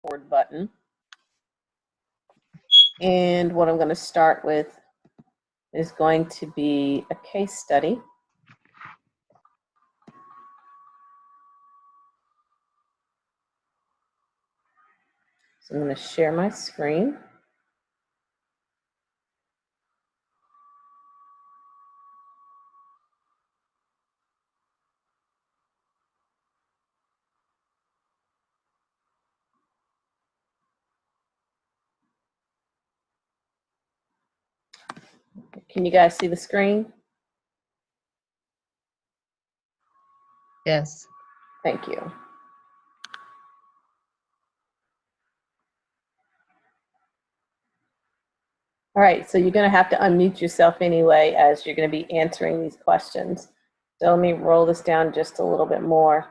record button. And what I'm going to start with is going to be a case study. So I'm going to share my screen. Can you guys see the screen? Yes. Thank you. All right, so you're going to have to unmute yourself anyway as you're going to be answering these questions. So let me roll this down just a little bit more.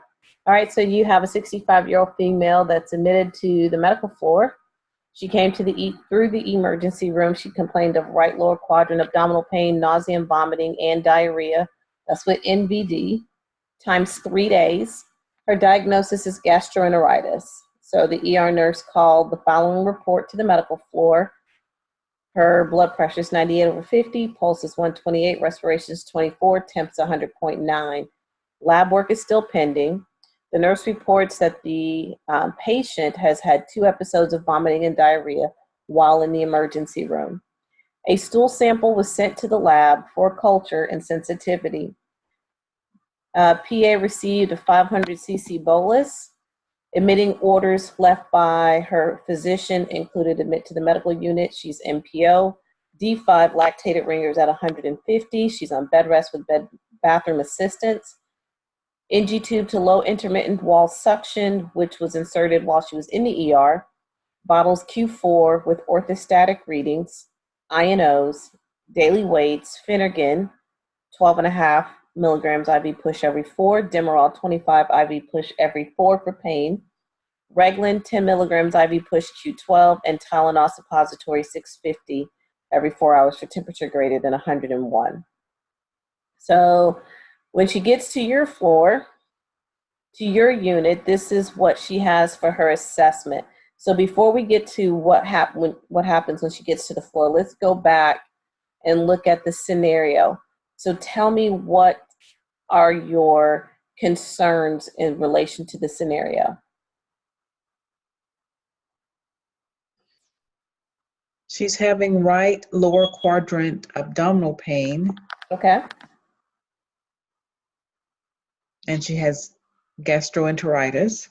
All right, so you have a 65-year-old female that's admitted to the medical floor. She came to through the emergency room. She complained of right lower quadrant abdominal pain, nausea and vomiting, and diarrhea. That's with NVD, times 3 days. Her diagnosis is gastroenteritis. So the ER nurse called the following report to the medical floor. Her blood pressure is 98/50, pulse is 128, respiration is 24, temps 100.9. Lab work is still pending. The nurse reports that the patient has had 2 episodes of vomiting and diarrhea while in the emergency room. A stool sample was sent to the lab for culture and sensitivity. PA received a 500 cc bolus. Admitting orders left by her physician included admit to the medical unit. She's NPO. D5 lactated ringers at 150. She's on bed rest with bathroom assistance. NG tube to low intermittent wall suction, which was inserted while she was in the ER. Bottles Q4 with orthostatic readings. INOs, daily weights, Phenergan, 12.5 milligrams IV push every 4, Demerol 25 IV push every 4 for pain, Reglan 10 milligrams IV push Q12, and Tylenol suppository 650 every 4 hours for temperature greater than 101. So when she gets to your floor, to your unit, this is what she has for her assessment. So before we get to what happens when she gets to the floor, let's go back and look at the scenario. So tell me, what are your concerns in relation to the scenario? She's having right lower quadrant abdominal pain. Okay. And she has gastroenteritis.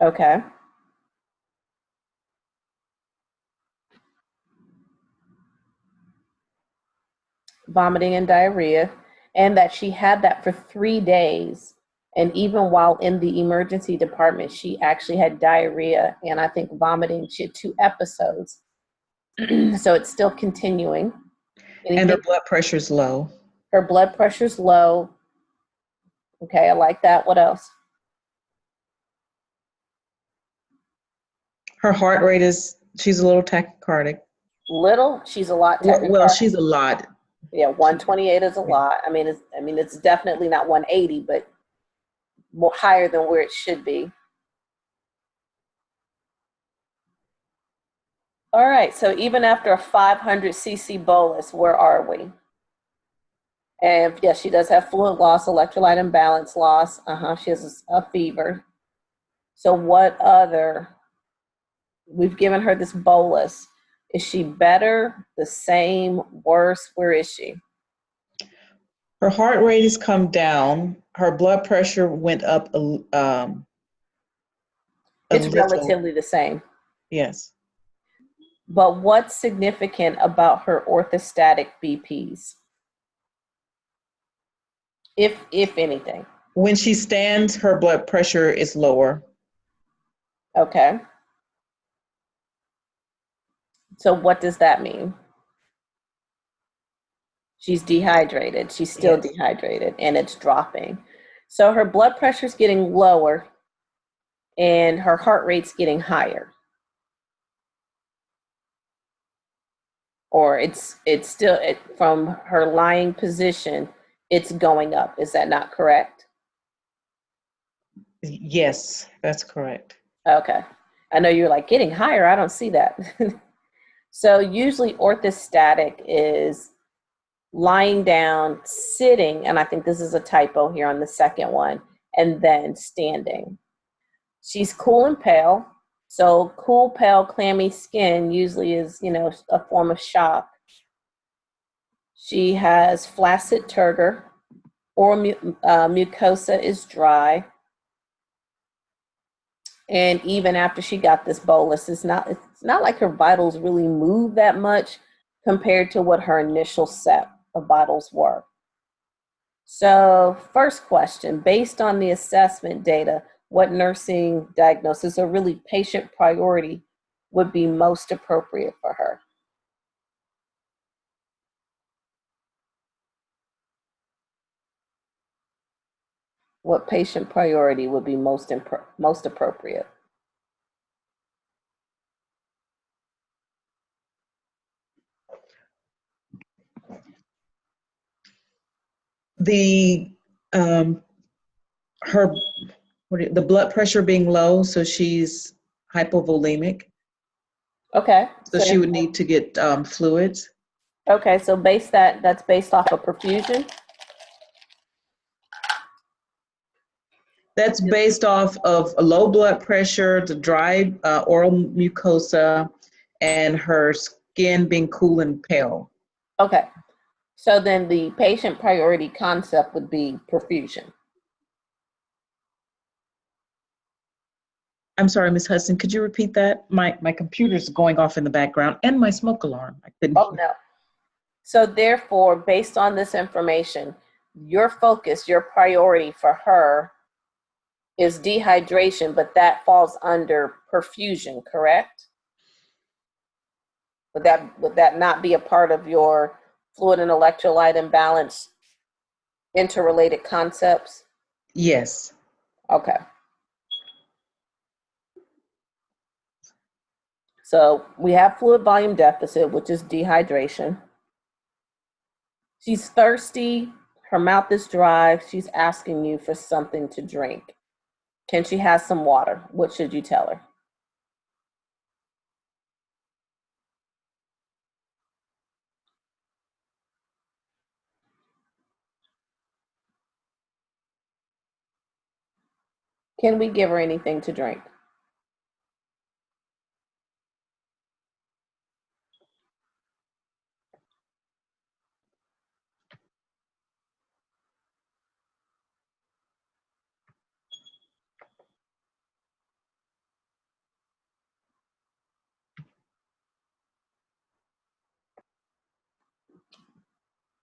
Okay. Vomiting and diarrhea, and that she had that for 3 days. And even while in the emergency department, she actually had diarrhea and I think vomiting. She had 2 episodes. So it's still continuing. Anything? And her blood pressure is low. Her blood pressure's low. Okay, I like that. What else? Her heart rate is, she's a little tachycardic. Little? She's a lot tachycardic. Well, she's a lot. Yeah, 128 is a lot. I mean, it's definitely not 180, but more higher than where it should be. All right, so even after a 500 cc bolus, where are we? And yes, she does have fluid loss, electrolyte imbalance loss. She has a fever. So what other? We've given her this bolus. Is she better, the same, worse? Where is she? Her heart rate has come down. Her blood pressure went up a It's little. relatively the same. Yes. But what's significant about her orthostatic BPs? If anything. When she stands, her blood pressure is lower. Okay. So what does that mean? She's dehydrated. She's still dehydrated, and it's dropping. So her blood pressure is getting lower, and her heart rate's getting higher. Or it's still, from her lying position, it's going up. Is that not correct? Yes, that's correct. Okay. I know you're like, getting higher, I don't see that. So usually orthostatic is lying down, sitting, and I think this is a typo here on the second one, and then standing. She's cool and pale. So cool, pale, clammy skin usually is, a form of shock. She has flaccid turgor. Oral mucosa is dry. And even after she got this bolus, it's not like her vitals really move that much compared to what her initial set of vitals were. So first question, based on the assessment data, what nursing diagnosis or really patient priority would be most appropriate for her? What patient priority would be most appropriate? The the blood pressure being low, so she's hypovolemic. Okay. So she would need to get fluids. Okay, so that's based off of perfusion? That's based off of a low blood pressure, the dry oral mucosa, and her skin being cool and pale. Okay, so then the patient priority concept would be perfusion. I'm sorry, Ms. Hudson, could you repeat that? My computer's going off in the background and my smoke alarm. I couldn't hear. No. So therefore, based on this information, your focus, your priority for her is dehydration, but that falls under perfusion, correct? Would that not be a part of your fluid and electrolyte imbalance interrelated concepts? Yes. Okay. So we have fluid volume deficit, which is dehydration. She's thirsty, her mouth is dry, she's asking you for something to drink. Can she have some water? What should you tell her? Can we give her anything to drink?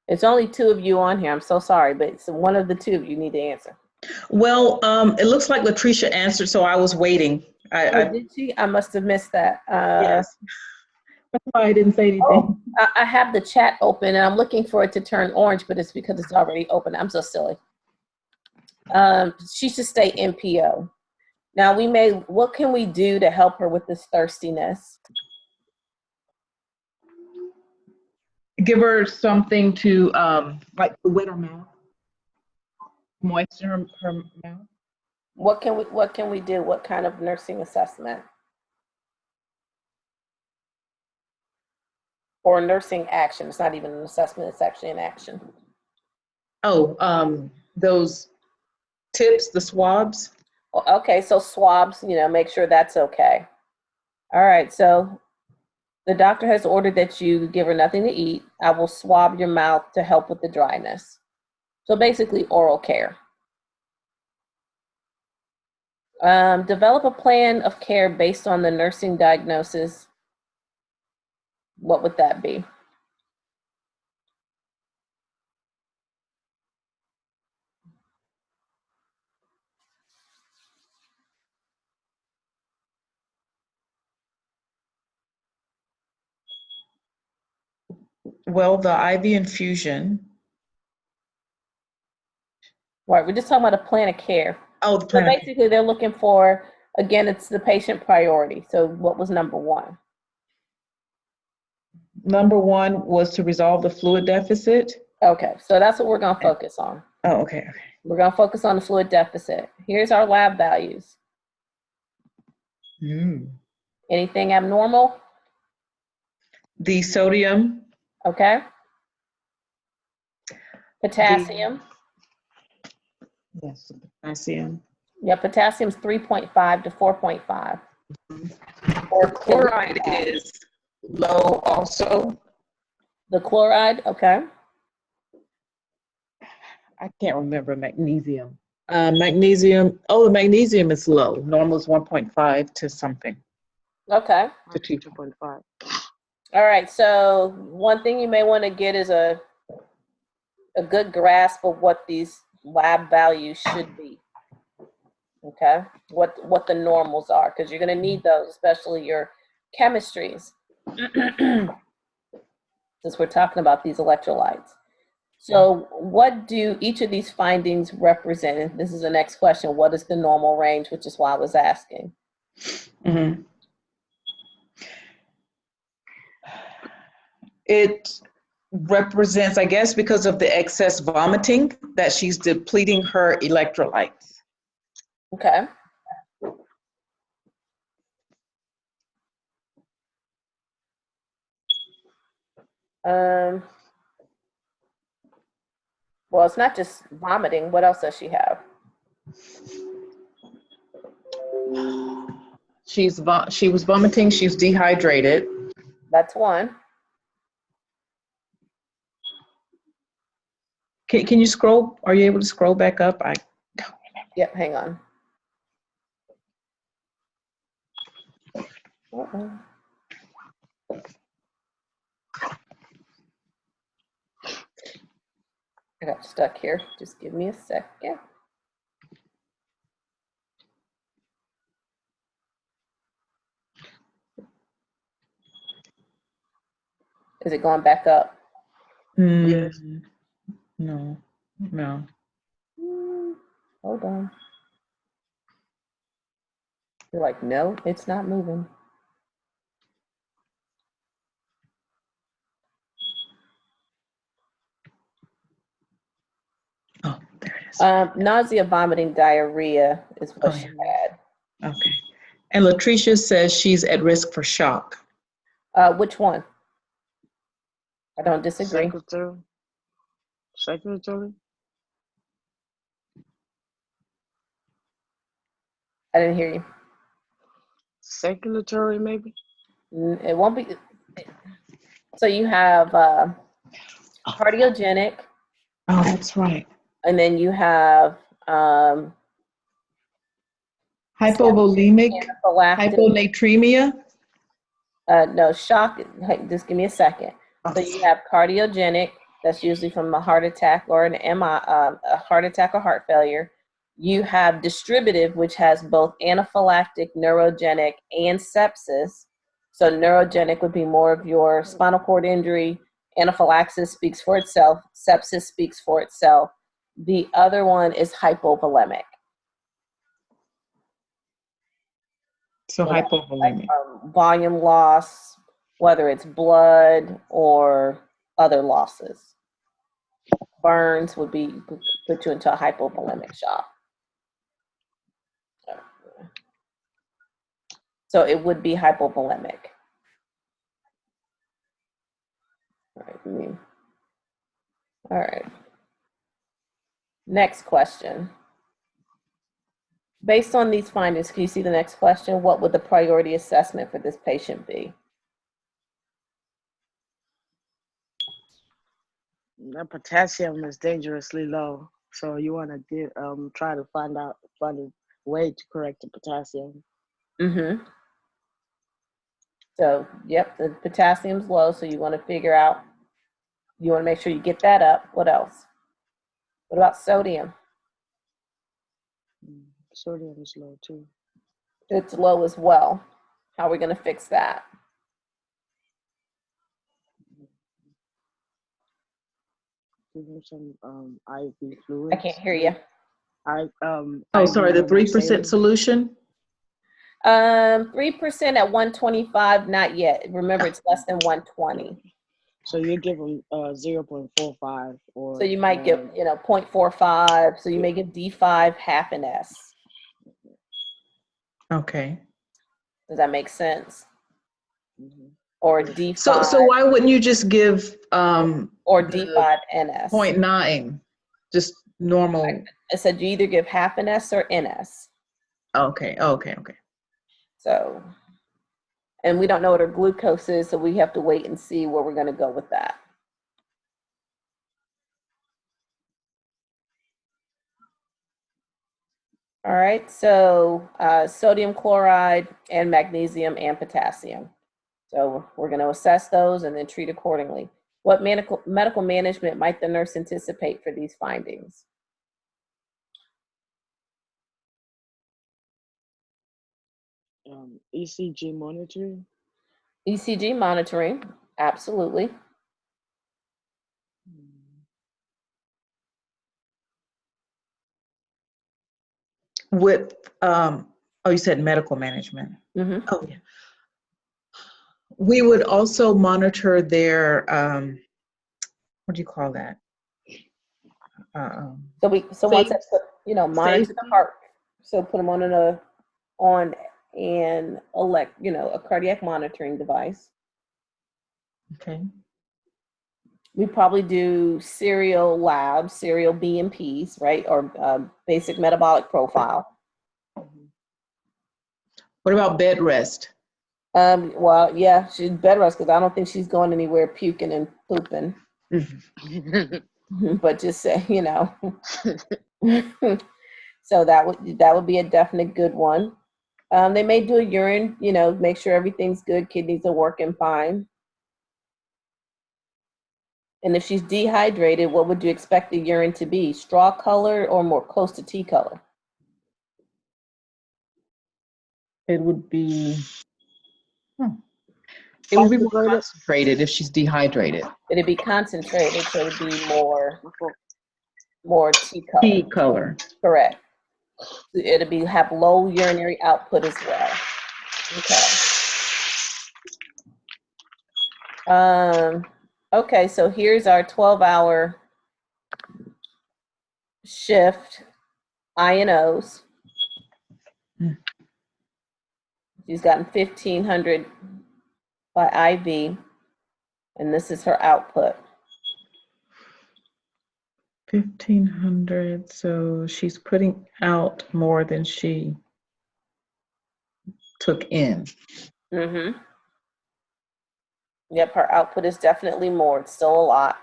It's only two of you on here. I'm so sorry, but it's one of the two of you need to answer. Well, it looks like Latricia answered, so I was waiting. Did she? I must have missed that. Yes. That's why I didn't say anything. I have the chat open and I'm looking for it to turn orange, but it's because it's already open. I'm so silly. She should stay NPO. Now what can we do to help her with this thirstiness? Give her something to like wet her mouth, moisten her mouth. What can we do? What kind of nursing assessment? Or nursing action. It's not even an assessment, it's actually an action. Oh, those tips, the swabs. Okay, so swabs, make sure that's okay. All right, so the doctor has ordered that you give her nothing to eat. I will swab your mouth to help with the dryness. So basically oral care. Develop a plan of care based on the nursing diagnosis. What would that be? Well, the IV infusion. Right, we're just talking about a plan of care. Oh, the plan. So basically they're looking for, again, it's the patient priority. So what was number one? Number one was to resolve the fluid deficit. Okay, so that's what we're going to focus on. Oh, okay. We're going to focus on the fluid deficit. Here's our lab values. Anything abnormal? The sodium. Okay. Potassium. Yes, potassium. Yeah, potassium's 3.5 to 4.5. The chloride is low also. The chloride, okay. I can't remember magnesium. Magnesium, oh, the magnesium is low. Normal is 1.5 to something. Okay. To 2.5. All right, so one thing you may want to get is a good grasp of what these lab values should be. Okay, what the normals are, because you're going to need those, especially your chemistries, since we're talking about these electrolytes. So what do each of these findings represent? And this is the next question. What is the normal range, which is why I was asking. Mm-hmm. It represents, I guess, because of the excess vomiting, that she's depleting her electrolytes. Okay. Well, it's not just vomiting. What else does she have? She was vomiting. She's dehydrated. That's one. Can you scroll? Are you able to scroll back up? I don't remember. Yep, hang on. Uh-oh. I got stuck here. Just give me a second. Is it going back up? Yes. No. Hold on. You're like, no, it's not moving. Oh, there it is. Nausea, vomiting, diarrhea is what she had. Okay. And Latricia says she's at risk for shock. Which one? I don't disagree. Secretary? I didn't hear you. Circulatory, maybe? It won't be. So you have cardiogenic. Oh, that's right. And then you have Hypovolemic, anaphylactic. hyponatremia. No, shock. Hey, just give me a second. So you have cardiogenic. That's usually from a heart attack or a heart attack or heart failure. You have distributive, which has both anaphylactic, neurogenic, and sepsis. So neurogenic would be more of your spinal cord injury. Anaphylaxis speaks for itself. Sepsis speaks for itself. The other one is hypovolemic. So hypovolemic. Volume loss, whether it's blood or other losses. Burns would put you into a hypovolemic shock. So it would be hypovolemic. All right. Next question. Based on these findings, can you see the next question? What would the priority assessment for this patient be? The potassium is dangerously low, so you want to try to find a way to correct the potassium. Mm-hmm. So, yep, the potassium's low, so you want to figure out, you want to make sure you get that up. What else? What about sodium? Sodium is low too. It's low as well. How are we going to fix that? Give him some IV fluids. I can't hear you. Sorry, the 3% solution? 3% at 125, not yet. Remember, it's less than 120. So you give them 0.45 or. So you might give 0.45. So you may give D5 half an S. Okay. Does that make sense? Mm-hmm. Or D5 So why wouldn't you just give or the D5 NS? 0.9, just normal? I said you either give half NS or NS. Okay. So, and we don't know what her glucose is, so we have to wait and see where we're going to go with that. All right, so sodium chloride and magnesium and potassium. So we're going to assess those and then treat accordingly. What medical management might the nurse anticipate for these findings? ECG monitoring. ECG monitoring, absolutely. With you said medical management. Mm-hmm. Oh yeah. We would also monitor their what do you call that? So once that's put, monitor Safety. the heart. So put them on an a cardiac monitoring device. Okay. We probably do serial labs, serial BMPs, right, or basic metabolic profile. What about bed rest? Well, yeah, she's bed rest because I don't think she's going anywhere puking and pooping. But just say, So that would be a definite good one. They may do a urine, make sure everything's good, kidneys are working fine. And if she's dehydrated, what would you expect the urine to be? Straw color or more close to tea color? It would be it would be more concentrated if she's dehydrated. It'd be concentrated, so it'd be more tea color. Tea color. Correct. It'd have low urinary output as well. Okay. Okay, so here's our 12-hour shift INOs. She's gotten 1,500 by IV, and this is her output. 1,500, so she's putting out more than she took in. Mm-hmm. Yep, her output is definitely more. It's still a lot.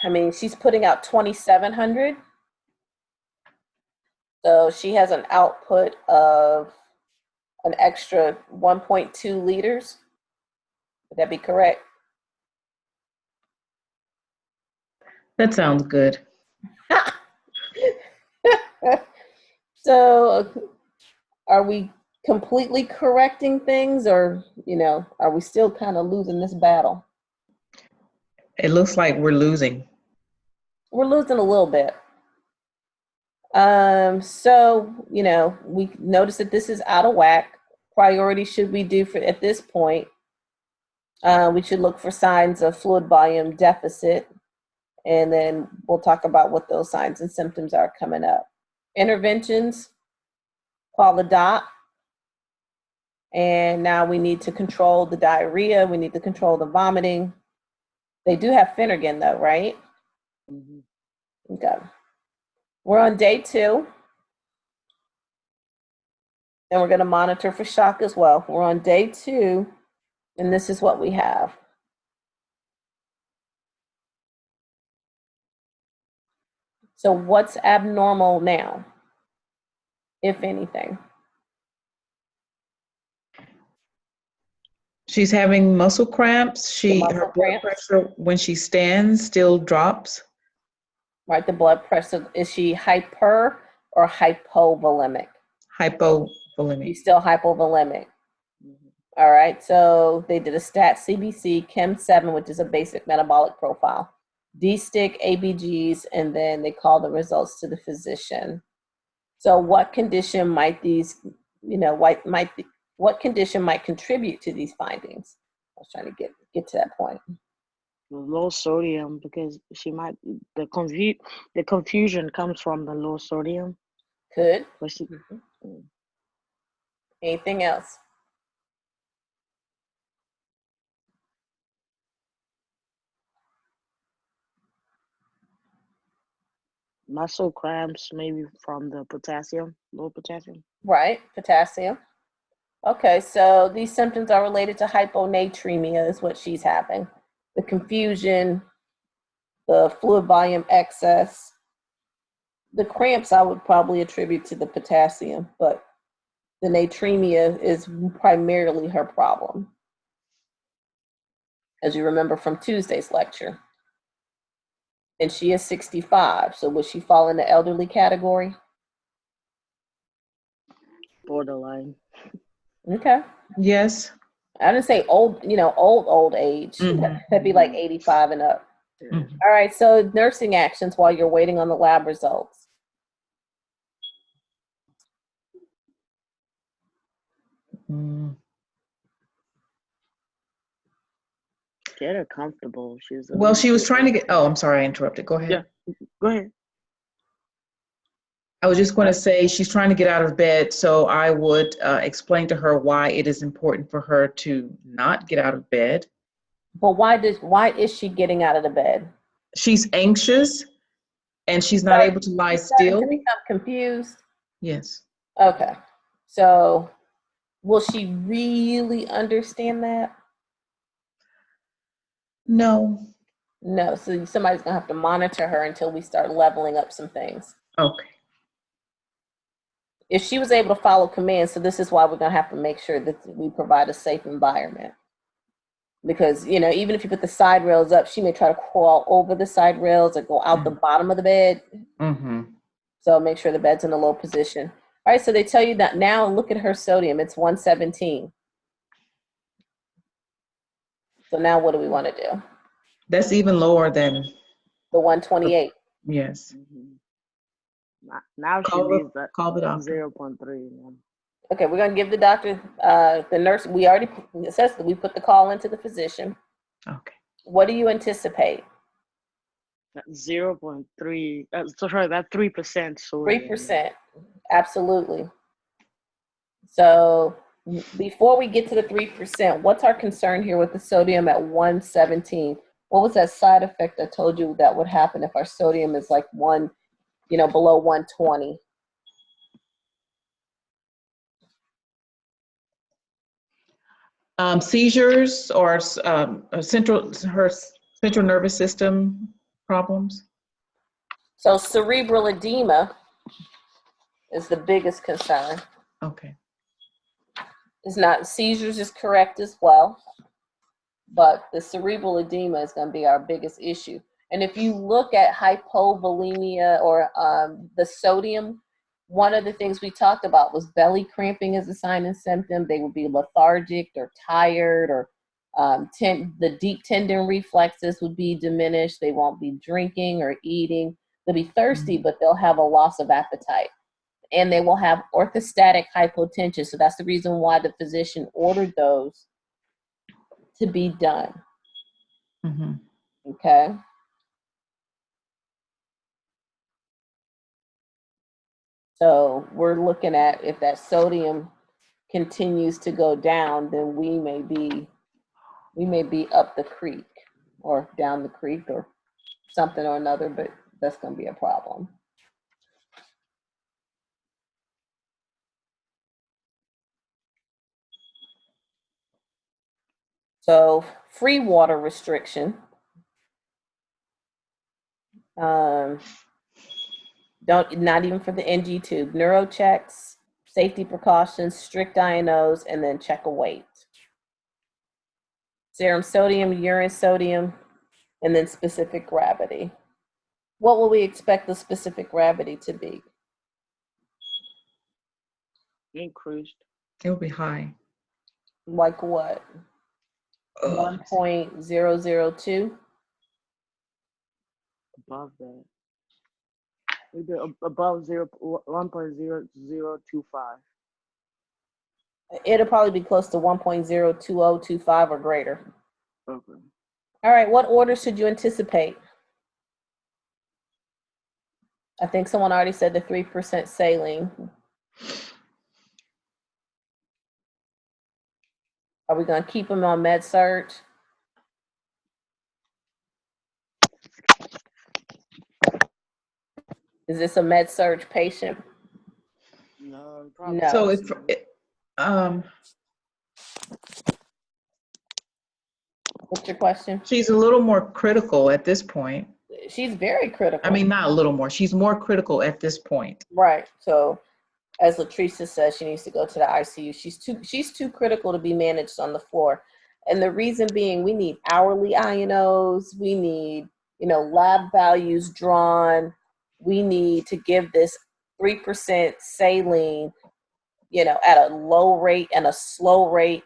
I mean, she's putting out 2,700. So she has an output of an extra 1.2 liters. Would that be correct? That sounds good. So are we completely correcting things, or, are we still kind of losing this battle? It looks like we're losing. We're losing a little bit. So, we notice that this is out of whack. Priority should we do at this point? We should look for signs of fluid volume deficit, and then we'll talk about what those signs and symptoms are coming up. Interventions, call the doc. And now we need to control the diarrhea. We need to control the vomiting. They do have Phenergan though, right? Mm-hmm. Okay. We're on day 2. And we're going to monitor for shock as well. We're on day 2, and this is what we have. So what's abnormal now, if anything? She's having muscle cramps. Her blood pressure when she stands still drops. Right, the blood pressure, is she hyper or hypovolemic? Hypovolemic. She's still hypovolemic. All right, so they did a STAT CBC, Chem 7, which is a basic metabolic profile, D-stick, ABGs, and then they call the results to the physician. So what condition might these, what condition might contribute to these findings? I was trying to get to that point. Low sodium, because the confusion comes from the low sodium. Could. Anything else? Muscle cramps, maybe from the potassium, low potassium. Right, potassium. Okay, so these symptoms are related to hyponatremia is what she's having. The confusion, the fluid volume excess. The cramps I would probably attribute to the potassium, but the natremia is primarily her problem, as you remember from Tuesday's lecture. And she is 65, so would she fall in the elderly category? Borderline. Okay. Yes. I didn't say old, old age. That'd be like 85 and up. Mhm. All right, so nursing actions while you're waiting on the lab results. Mm. Get her comfortable. She's a Well, she was little trying to bit get, oh, I'm sorry, I interrupted. Go ahead. Yeah. Go ahead. I was just going to say she's trying to get out of bed, so I would explain to her why it is important for her to not get out of bed. But why is she getting out of the bed? She's anxious and she's not able to lie She's starting to still. become confused. Yes. Okay. So will she really understand that? No. No. So somebody's gonna have to monitor her until we start leveling up some things. Okay. If she was able to follow commands, so this is why we're gonna have to make sure that we provide a safe environment. Because, even if you put the side rails up, she may try to crawl over the side rails or go out the bottom of the bed. Mm-hmm. So make sure the bed's in a low position. All right, so they tell you that now look at her sodium. It's 117. So now what do we want to do? That's even lower than, The 128. yes. Now she Call needs the that doctor. 0.3. Okay, we're going to give the doctor, the nurse, it says that we put the call into the physician. Okay. What do you anticipate? That 0.3, sorry, that 3% sodium. 3%, absolutely. So before we get to the 3%, what's our concern here with the sodium at 117? What was that side effect I told you that would happen if our sodium is like below 120? Seizures or her central nervous system problems. So cerebral edema is the biggest concern. Okay. It's not seizures is correct as well, but the cerebral edema is going to be our biggest issue. And if you look at hypovolemia or the sodium, one of the things we talked about was belly cramping as a sign and symptom. They would be lethargic or tired, or the deep tendon reflexes would be diminished. They won't be drinking or eating. They'll be thirsty, but they'll have a loss of appetite. And they will have orthostatic hypotension. So that's the reason why the physician ordered those to be done. Mm-hmm. Okay. So we're looking at if that sodium continues to go down, then we may be up the creek or down the creek or something or another, but that's going to be a problem. So free water restriction. Not even for the NG tube. Neuro checks, safety precautions, strict INOs, and then check a weight. Serum sodium, urine sodium, and then specific gravity. What will we expect the specific gravity to be? Increased. It will be high. Like what? 1.002? Above that. Maybe above 1.0025. It'll probably be close to 1.02025 or greater. Okay. All right, what order should you anticipate? I think someone already said the 3% saline. Are we going to keep him on med surg? Is this a med surg patient? No, probably. No. So if, What's your question? she's a little more critical at this point. She's very critical. I mean, not a little more, she's more critical at this point. Right. So as Latricia says, she needs to go to the ICU. She's too critical to be managed on the floor. And the reason being, we need hourly INOs. We need, lab values drawn. We need to give this 3% saline, at a low rate and a slow rate.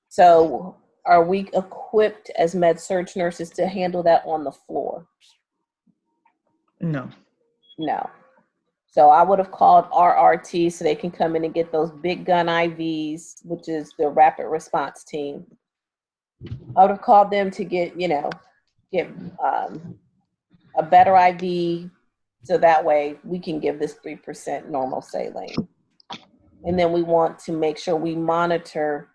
So are we equipped as med surg nurses to handle that on the floor? No. No. So I would have called RRT so they can come in and get those big gun IVs, which is the rapid response team. I would have called them to get a better IV, so that way we can give this 3% normal saline. And then we want to make sure we monitor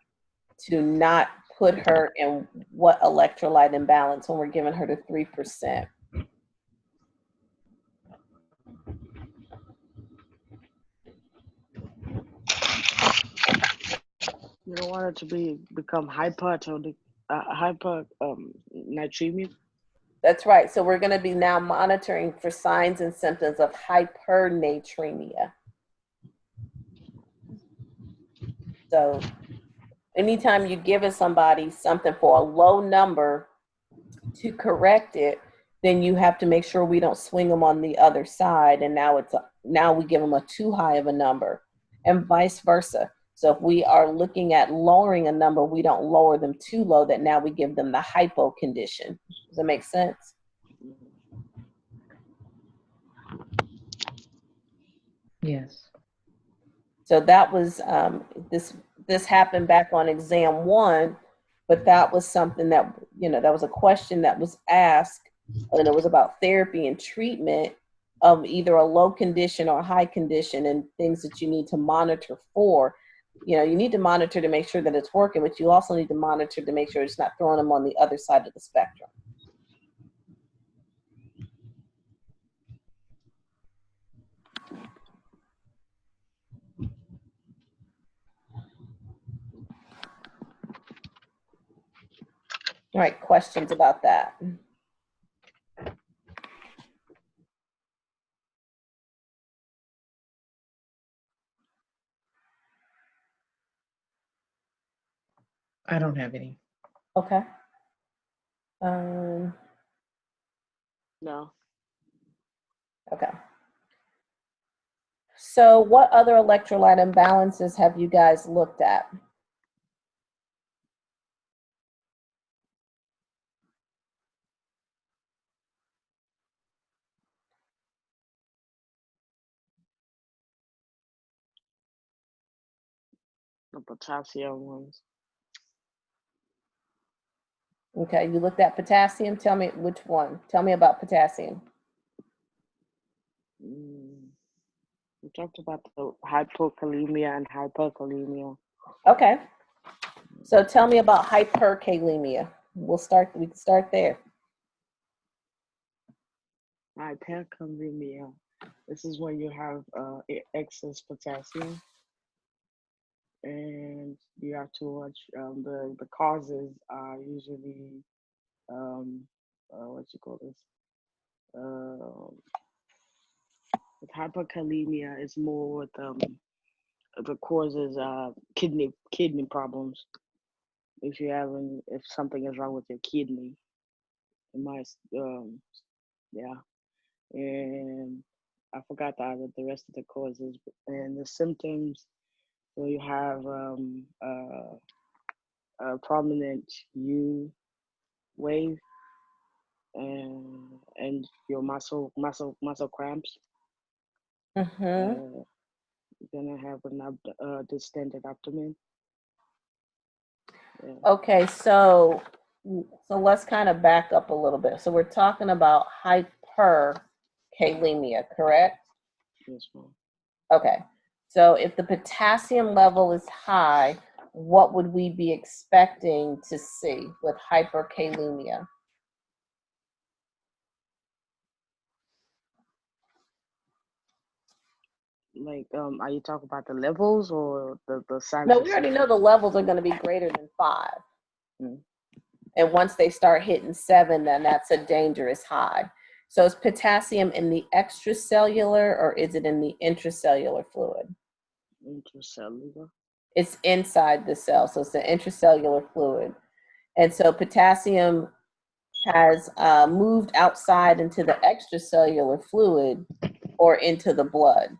to not put her in what electrolyte imbalance when we're giving her the 3%. You don't want it to become hypernatremic. That's right. So we're going to be now monitoring for signs and symptoms of hypernatremia. So anytime you're giving somebody something for a low number to correct it, then you have to make sure we don't swing them on the other side. And now we give them a too high of a number, and vice versa. So if we are looking at lowering a number, we don't lower them too low that now we give them the hypo condition. Does that make sense? Yes. So that was, this happened back on exam 1, but that was something that, that was a question that was asked, and it was about therapy and treatment of either a low condition or a high condition and things that you need to monitor for. You need to monitor to make sure that it's working, but you also need to monitor to make sure it's not throwing them on the other side of the spectrum. All right, questions about that? I don't have any. Okay. No. Okay. So what other electrolyte imbalances have you guys looked at? The potassium ones. Okay, you looked at potassium. Tell me which one. Tell me about potassium. We talked about the hypokalemia and hyperkalemia. Okay. So tell me about hyperkalemia. We can start there. Hyperkalemia. This is when you have excess potassium, and you have to watch. The causes are usually what you call this? With hyperkalemia, it's more with the causes kidney problems. If something is wrong with your kidney, it might yeah. And I forgot the rest of the causes and the symptoms. So you have a prominent U wave and your muscle cramps. You're gonna have a distended abdomen. Yeah. Okay, so let's kind of back up a little bit. So we're talking about hyperkalemia, correct? Yes, ma'am. Okay, so if the potassium level is high, what would we be expecting to see with hyperkalemia? Like, are you talking about the levels or the size? No, we already know the levels are going to be greater than 5. Mm. And once they start hitting 7, then that's a dangerous high. So is potassium in the extracellular or is it in the intracellular fluid? Intracellular. It's inside the cell, so it's the intracellular fluid. And so potassium has moved outside into the extracellular fluid or into the blood.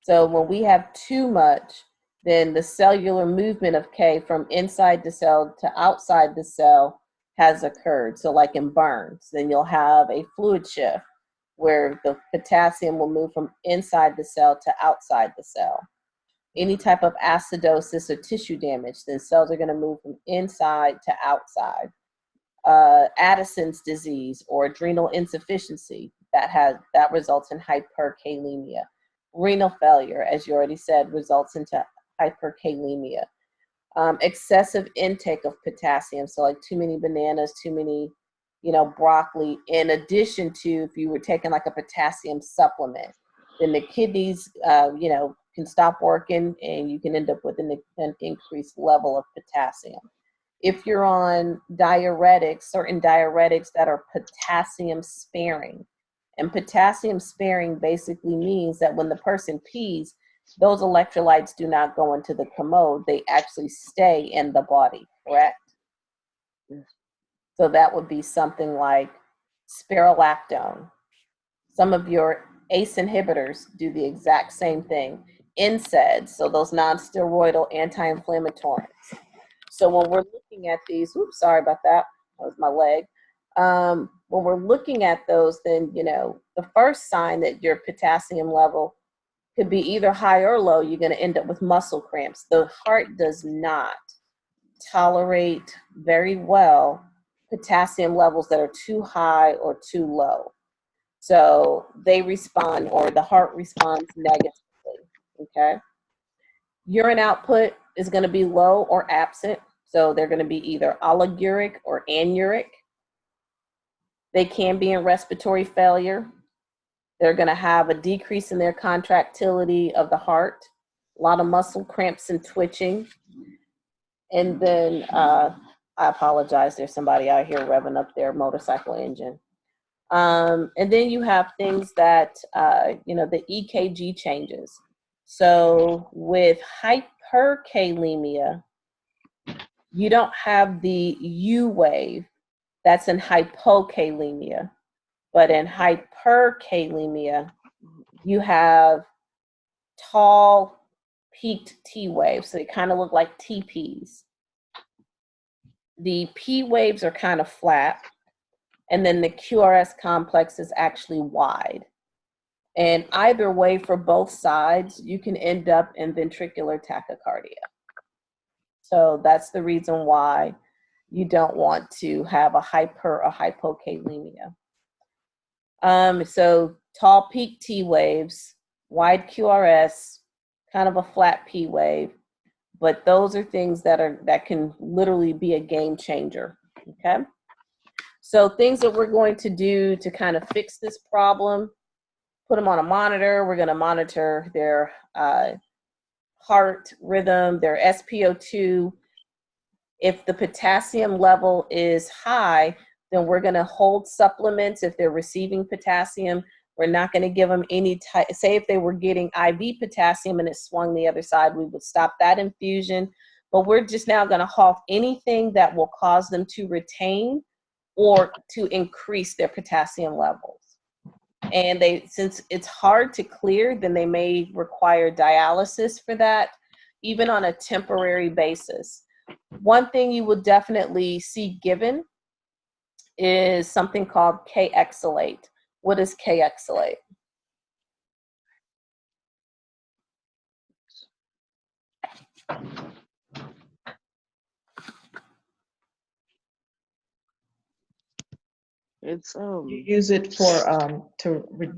So when we have too much, then the cellular movement of K from inside the cell to outside the cell has occurred. So like in burns, then you'll have a fluid shift where the potassium will move from inside the cell to outside the cell. Any type of acidosis or tissue damage, then cells are going to move from inside to outside. Addison's disease or adrenal insufficiency, that results in hyperkalemia. Renal failure, as you already said, results into hyperkalemia. Excessive intake of potassium, so like too many bananas, too many, broccoli, in addition to if you were taking like a potassium supplement, then the kidneys, can stop working and you can end up with an increased level of potassium. If you're on diuretics, certain diuretics that are potassium sparing, and potassium sparing basically means that when the person pees, those electrolytes do not go into the commode, they actually stay in the body, correct? Yes. So that would be something like spirulactone. Some of your ACE inhibitors do the exact same thing. NSAIDs, so those non-steroidal anti-inflammatories. So when we're looking at these, oops, sorry about that, that was my leg. When we're looking at those, then, the first sign that your potassium level could be either high or low, you're going to end up with muscle cramps. The heart does not tolerate very well potassium levels that are too high or too low. So they respond, or the heart responds negatively, okay? Urine output is going to be low or absent. So they're going to be either oliguric or anuric. They can be in respiratory failure. They're going to have a decrease in their contractility of the heart, a lot of muscle cramps and twitching. And then, I apologize, there's somebody out here revving up their motorcycle engine. And then you have things that, the EKG changes. So with hyperkalemia, you don't have the U wave that's in hypokalemia. But in hyperkalemia, you have tall, peaked T waves. So they kind of look like TPs. The P waves are kind of flat. And then the QRS complex is actually wide. And either way, for both sides, you can end up in ventricular tachycardia. So that's the reason why you don't want to have a hyper or hypokalemia. So tall peak T waves, wide QRS, kind of a flat P wave, but those are things that can literally be a game changer, okay? So things that we're going to do to kind of fix this problem, put them on a monitor. We're going to monitor their heart rhythm, their SpO2. If the potassium level is high, then we're going to hold supplements if they're receiving potassium. We're not going to give them any type, say if they were getting IV potassium and it swung the other side, we would stop that infusion. But we're just now going to halt anything that will cause them to retain or to increase their potassium levels. And since it's hard to clear, then they may require dialysis for that, even on a temporary basis. One thing you will definitely see given is something called K-exalate. What is K-exalate? It's You use it for to break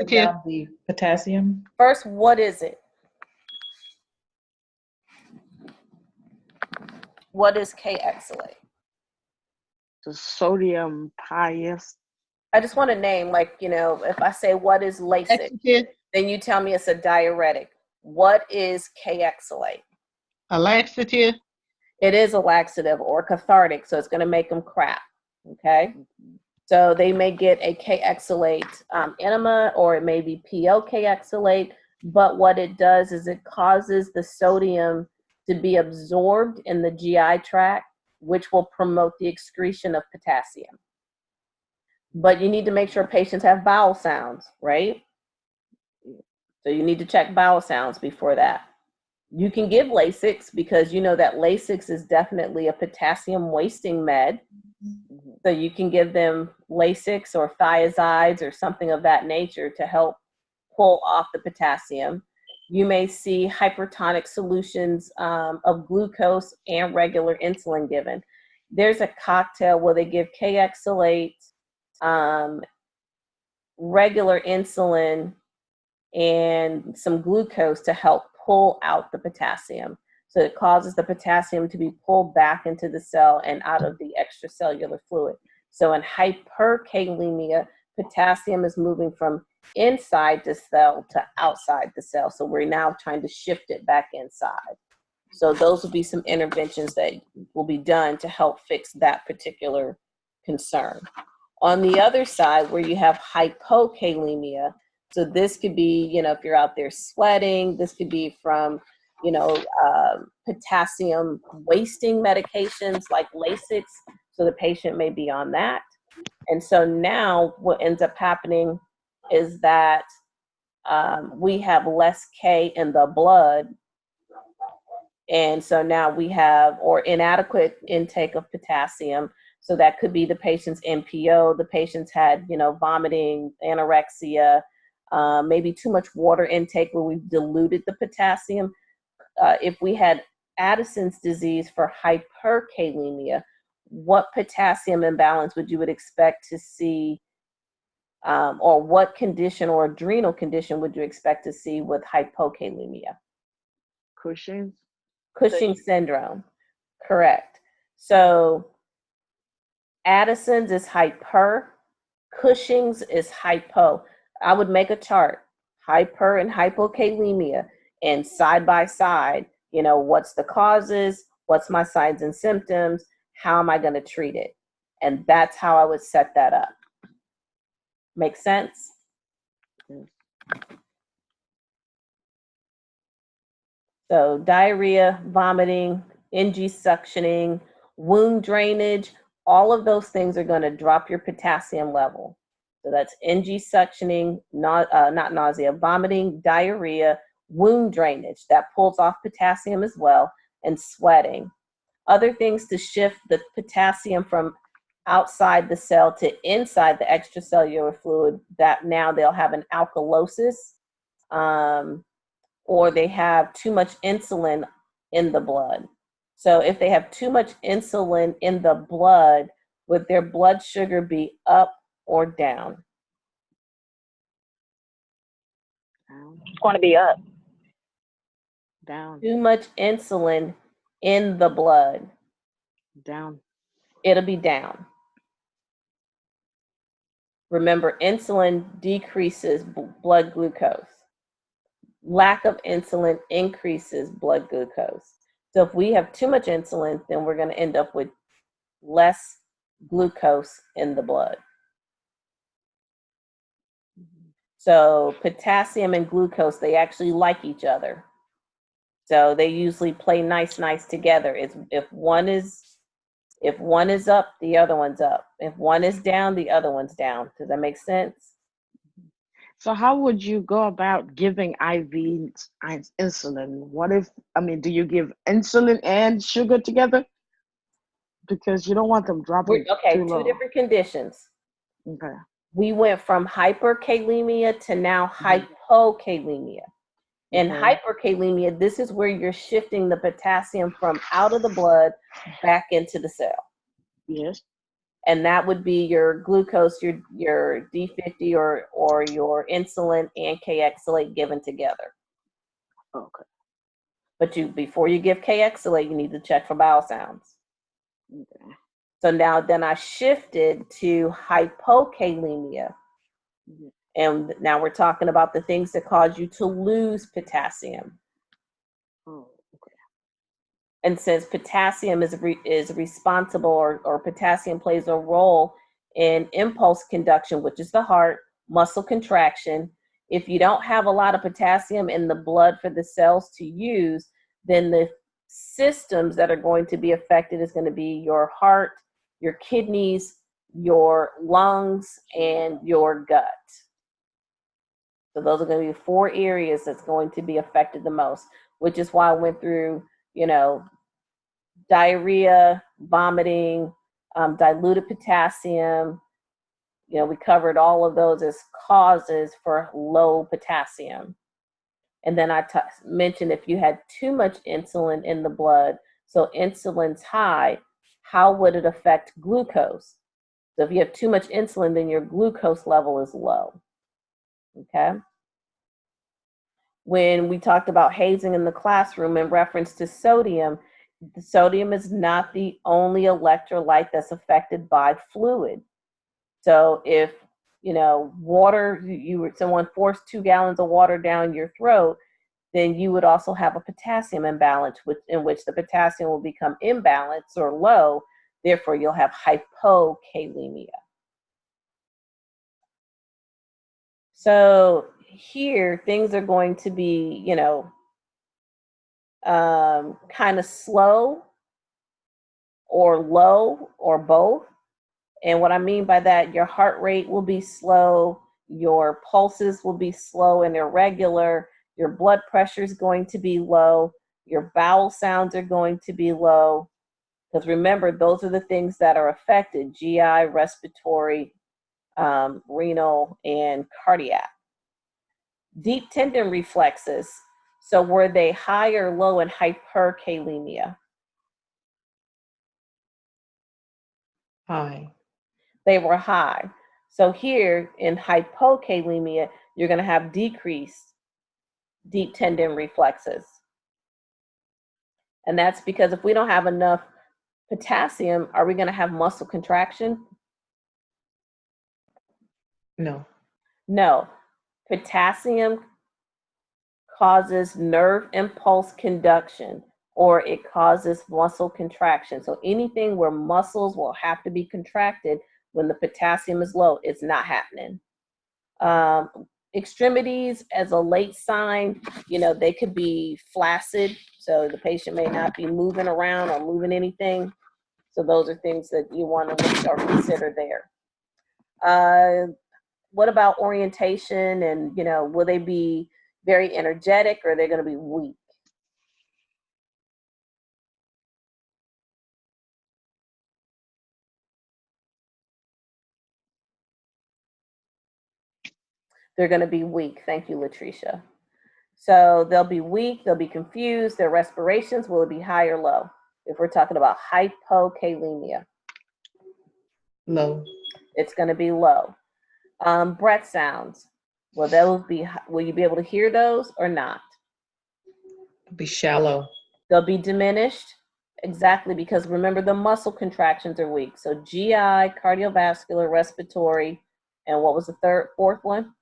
down the potassium. First, what is it? What is K-exalate? The sodium pious. I just want a name, like, you know, if I say what is Lasix, Laxative. then you tell me it's a diuretic. What is K-exalate? A laxative. It is a laxative or cathartic, so it's going to make them crap. Okay, so they may get a K-exalate enema, or it may be PO K-exalate. But what it does is it causes the sodium to be absorbed in the GI tract, which will promote the excretion of potassium. But you need to make sure patients have bowel sounds, right? So you need to check bowel sounds before that. You can give Lasix because you know that Lasix is definitely a potassium wasting med. So you can give them Lasix or thiazides or something of that nature to help pull off the potassium. You may see hypertonic solutions of glucose and regular insulin given. There's a cocktail where they give K-exalate, regular insulin, and some glucose to help pull out the potassium. So it causes the potassium to be pulled back into the cell and out of the extracellular fluid. So in hyperkalemia, potassium is moving from inside the cell to outside the cell. So we're now trying to shift it back inside. So those will be some interventions that will be done to help fix that particular concern. On the other side, where you have hypokalemia, so this could be, you know, if you're out there sweating, this could be from, you know, potassium wasting medications like Lasix, so the patient may be on that. And so now what ends up happening is that we have less K in the blood. And so now we have, or inadequate intake of potassium. So that could be the patient's NPO, the patient's had, you know, vomiting, anorexia, maybe too much water intake where we've diluted the potassium. If we had Addison's disease for hyperkalemia, what potassium imbalance would you would expect to see, or what condition or adrenal condition would you expect to see with hypokalemia? Cushing's syndrome, correct. So Addison's is hyper, Cushing's is hypo. I would make a chart, hyper and hypokalemia, and side by side, you know, what's the causes, what's my signs and symptoms, how am I going to treat it? And that's how I would set that up. Make sense? So diarrhea, vomiting, NG suctioning, wound drainage, all of those things are going to drop your potassium level. So that's NG suctioning, not nausea, vomiting, diarrhea, wound drainage, that pulls off potassium as well, and sweating. Other things to shift the potassium from outside the cell to inside the extracellular fluid, that now they'll have an alkalosis, or they have too much insulin in the blood. So if they have too much insulin in the blood, would their blood sugar be up or down? It's going to be up. Down. Too much insulin in the blood, Down. it'll be down. Remember, insulin decreases blood glucose. Lack of insulin increases blood glucose. So if we have too much insulin, then we're going to end up with less glucose in the blood. So potassium and glucose, they actually like each other. So they usually play nice together. If one is up, the other one's up. If one is down, the other one's down. Does that make sense? So how would you go about giving IV insulin? What if, do you give insulin and sugar together? Because you don't want them dropping Okay, too low. two different conditions. Okay. We went from hyperkalemia to now hypokalemia. In hyperkalemia, this is where you're shifting the potassium from out of the blood back into the cell. Yes. And that would be your glucose, your D50 or your insulin and K-exalate given together. Okay. But before you give K-Exolate, you need to check for bowel sounds. Okay. So then I shifted to hypokalemia. Mhm. And now we're talking about the things that cause you to lose potassium. Oh, okay. And since potassium is responsible, or potassium plays a role in impulse conduction, which is the heart, muscle contraction, if you don't have a lot of potassium in the blood for the cells to use, then the systems that are going to be affected is going to be your heart, your kidneys, your lungs, and your gut. So those are going to be 4 areas that's going to be affected the most, which is why I went through, diarrhea, vomiting, diluted potassium. We covered all of those as causes for low potassium. And then I mentioned if you had too much insulin in the blood, so insulin's high, how would it affect glucose? So if you have too much insulin, then your glucose level is low. Okay? When we talked about hazing in the classroom in reference to sodium, the sodium is not the only electrolyte that's affected by fluid. So if, water, someone forced 2 gallons of water down your throat, then you would also have a potassium imbalance, in which the potassium will become imbalanced or low. Therefore, you'll have hypokalemia. So here, things are going to be, kind of slow or low or both. And what I mean by that, your heart rate will be slow, your pulses will be slow and irregular, your blood pressure is going to be low, your bowel sounds are going to be low. Because remember, those are the things that are affected: GI, respiratory, renal, and cardiac. Deep tendon reflexes. So were they high or low in hyperkalemia? High. They were high. So here in hypokalemia, you're going to have decreased deep tendon reflexes. And that's because if we don't have enough potassium, are we going to have muscle contraction? No. No. Potassium causes nerve impulse conduction, or it causes muscle contraction. So anything where muscles will have to be contracted when the potassium is low, it's not happening. Extremities as a late sign, they could be flaccid, so the patient may not be moving around or moving anything. So those are things that you want to look or consider there. What about orientation, and will they be very energetic, or are they going to be weak? They're going to be weak. Thank you, Latricia. So they'll be weak, they'll be confused, their respirations, will it be high or low? If we're talking about hypokalemia. Low. It's going to be low. Breath sounds. Will you be able to hear those or not? Be shallow. They'll be diminished. Exactly, because remember, the muscle contractions are weak. So GI, cardiovascular, respiratory, and what was the fourth one?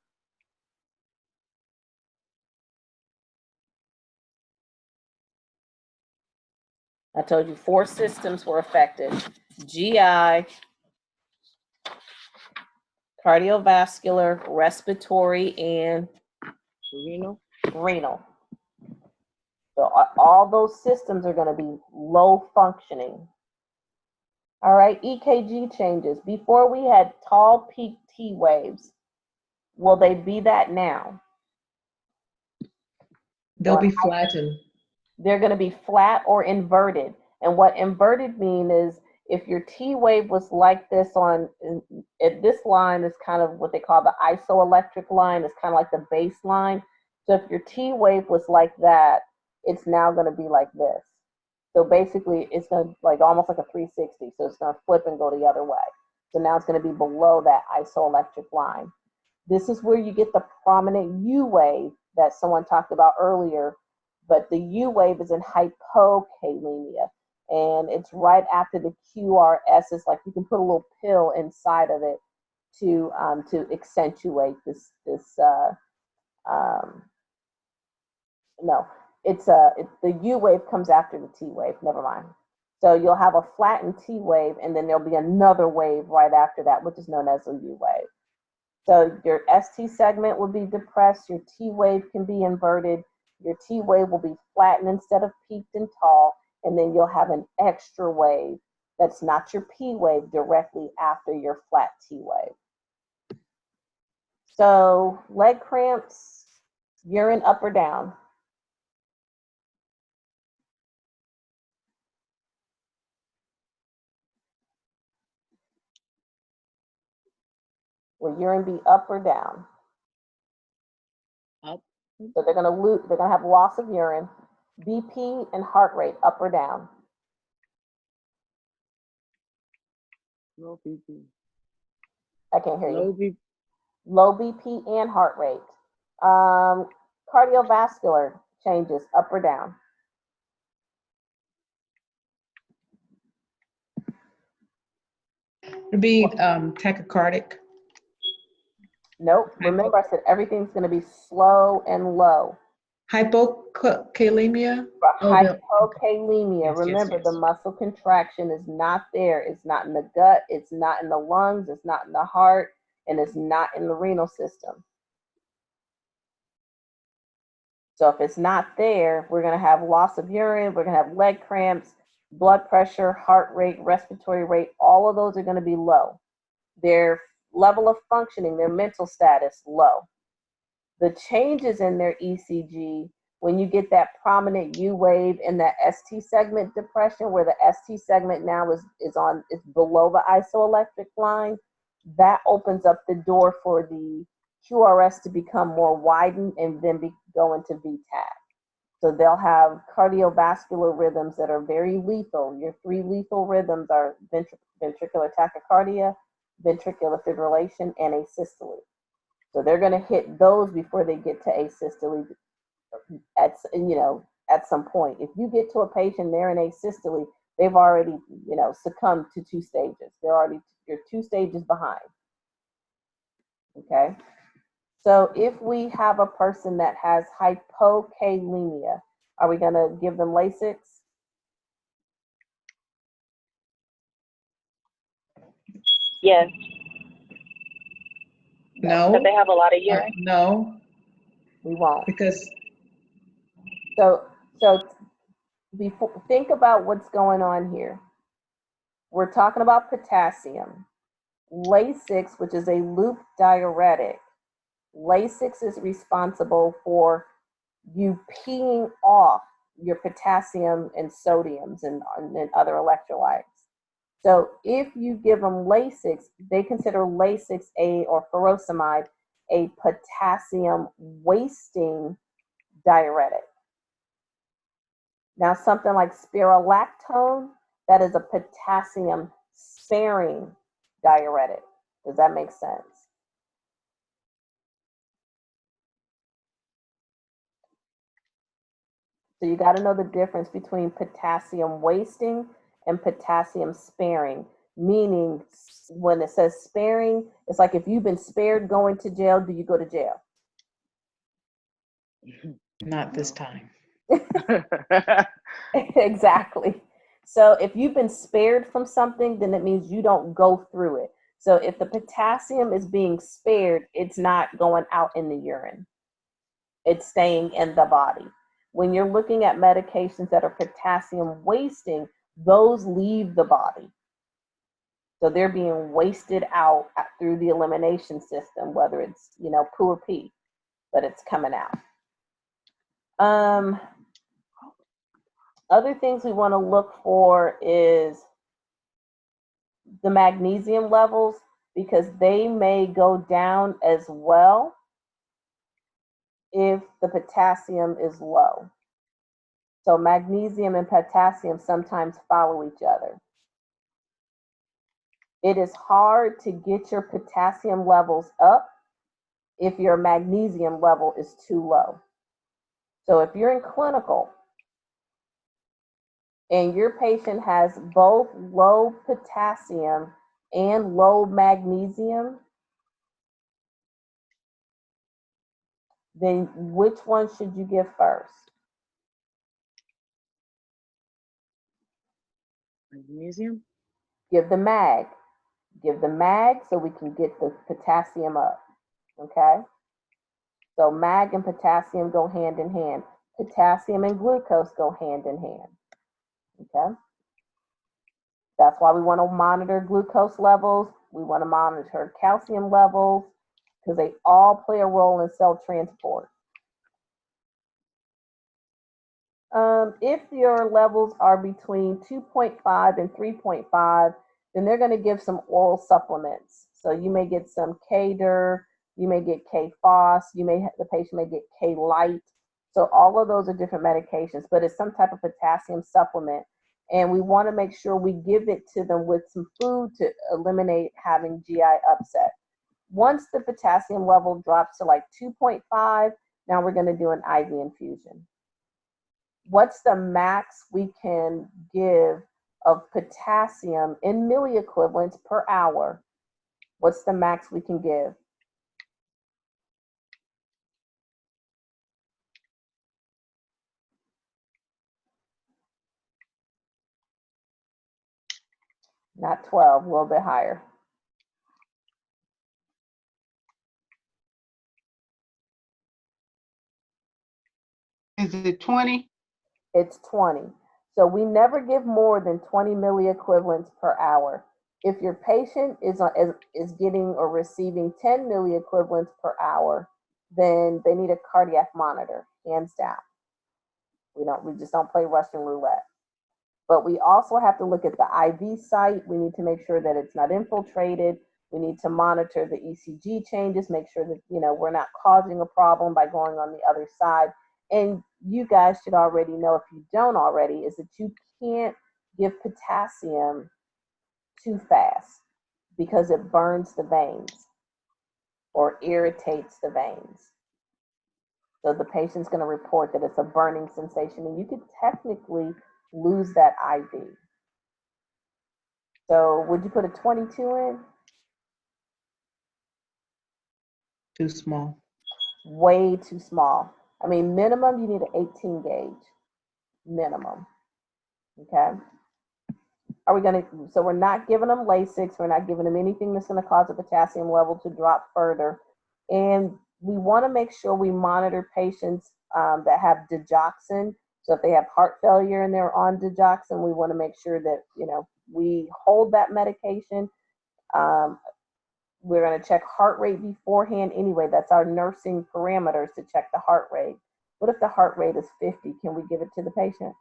I told you 4 systems were affected: GI, cardiovascular, respiratory, and renal. So all those systems are going to be low functioning. All right, EKG changes. Before we had tall peak T waves. Will they be that now? They'll be flattened. They're going to be flat or inverted. And what inverted mean is if your T wave was like this this line is kind of what they call the isoelectric line. It's kind of like the baseline. So if your T wave was like that, it's now going to be like this. So basically, it's going to like almost like a 360. So it's going to flip and go the other way. So now it's going to be below that isoelectric line. This is where you get the prominent U wave that someone talked about earlier, but the U wave is in hypokalemia, and it's right after the QRS. It's like you can put a little pill inside of it to accentuate this no, the U wave comes after the T wave. Never mind. So you'll have a flattened T wave, and then there'll be another wave right after that, which is known as a U wave. So your ST segment will be depressed. Your T wave can be inverted. Your T wave will be flattened instead of peaked and tall, and then you'll have an extra wave that's not your P wave directly after your flat T wave. So leg cramps, urine up or down? Will urine be up or down? Up. So they're gonna have loss of urine. BP and heart rate up or down? Low BP. I can't hear Low you. BP. Low BP and heart rate. Cardiovascular changes up or down? It'd be tachycardic. Nope. Remember, I said everything's going to be slow and low. Hypokalemia. Hypokalemia. Yes, Remember, yes. the muscle contraction is not there. It's not in the gut. It's not in the lungs. It's not in the heart. And it's not in the renal system. So if it's not there, we're going to have loss of urine. We're going to have leg cramps, blood pressure, heart rate, respiratory rate. All of those are going to be low. Their level of functioning, their mental status, low. The changes in their ECG, when you get that prominent U wave in that ST segment depression, where the ST segment now is below the isoelectric line, that opens up the door for the QRS to become more widened and then go into VTAC. So they'll have cardiovascular rhythms that are very lethal. Your 3 lethal rhythms are ventricular tachycardia, ventricular fibrillation, and asystole. So they're going to hit those before they get to asystole at some point. If you get to a patient, they're in asystole, they've already, succumbed to 2 stages. You're 2 stages behind. Okay. So if we have a person that has hypokalemia, are we going to give them Lasix? Yes. No. Because they have a lot of urine. No. We won't. Because. So think about what's going on here. We're talking about potassium. Lasix, which is a loop diuretic, Lasix is responsible for you peeing off your potassium and sodiums and other electrolytes. So if you give them Lasix, they consider Lasix or furosemide a potassium wasting diuretic. Now something like spirulactone, that is a potassium sparing diuretic. Does that make sense? So you got to know the difference between potassium wasting and potassium sparing. Meaning, when it says sparing, it's like if you've been spared going to jail, do you go to jail? Not this time. Exactly. So if you've been spared from something, then it means you don't go through it. So if the potassium is being spared, it's not going out in the urine. It's staying in the body. When you're looking at medications that are potassium wasting, those leave the body. So they're being wasted out through the elimination system, whether it's, poo or pee, but it's coming out. Other things we want to look for is the magnesium levels, because they may go down as well if the potassium is low. So magnesium and potassium sometimes follow each other. It is hard to get your potassium levels up if your magnesium level is too low. So if you're in clinical and your patient has both low potassium and low magnesium, then which one should you give first? Magnesium? Give the mag. Give the mag so we can get the potassium up, okay? So mag and potassium go hand in hand. Potassium and glucose go hand in hand, okay? That's why we want to monitor glucose levels. We want to monitor calcium levels because they all play a role in cell transport. If your levels are between 2.5 and 3.5, then they're going to give some oral supplements. So you may get some K-DER, you may get K-Phos, the patient may get K-Lite. So all of those are different medications, but it's some type of potassium supplement. And we want to make sure we give it to them with some food to eliminate having GI upset. Once the potassium level drops to like 2.5, now we're going to do an IV infusion. What's the max we can give of potassium in milliequivalents per hour? What's the max we can give? Not 12, a little bit higher. Is it 20? It's 20. So we never give more than 20 milliequivalents per hour. If your patient is getting or receiving 10 milliequivalents per hour, then they need a cardiac monitor, hands down. We just don't play Russian roulette. But we also have to look at the IV site. We need to make sure that it's not infiltrated. We need to monitor the ECG changes, make sure that we're not causing a problem by going on the other side. And you guys should already know, if you don't already, is that you can't give potassium too fast because it burns the veins or irritates the veins. So the patient's going to report that it's a burning sensation, and you could technically lose that IV. So would you put a 22 in? Too small. Way too small. I mean, minimum, you need an 18 gauge. Minimum. Okay? So we're not giving them Lasix. We're not giving them anything that's going to cause the potassium level to drop further. And we want to make sure we monitor patients that have digoxin. So if they have heart failure and they're on digoxin, we want to make sure that, we hold that medication. We're going to check heart rate beforehand anyway. That's our nursing parameters to check the heart rate. What if the heart rate is 50? Can we give it to the patient?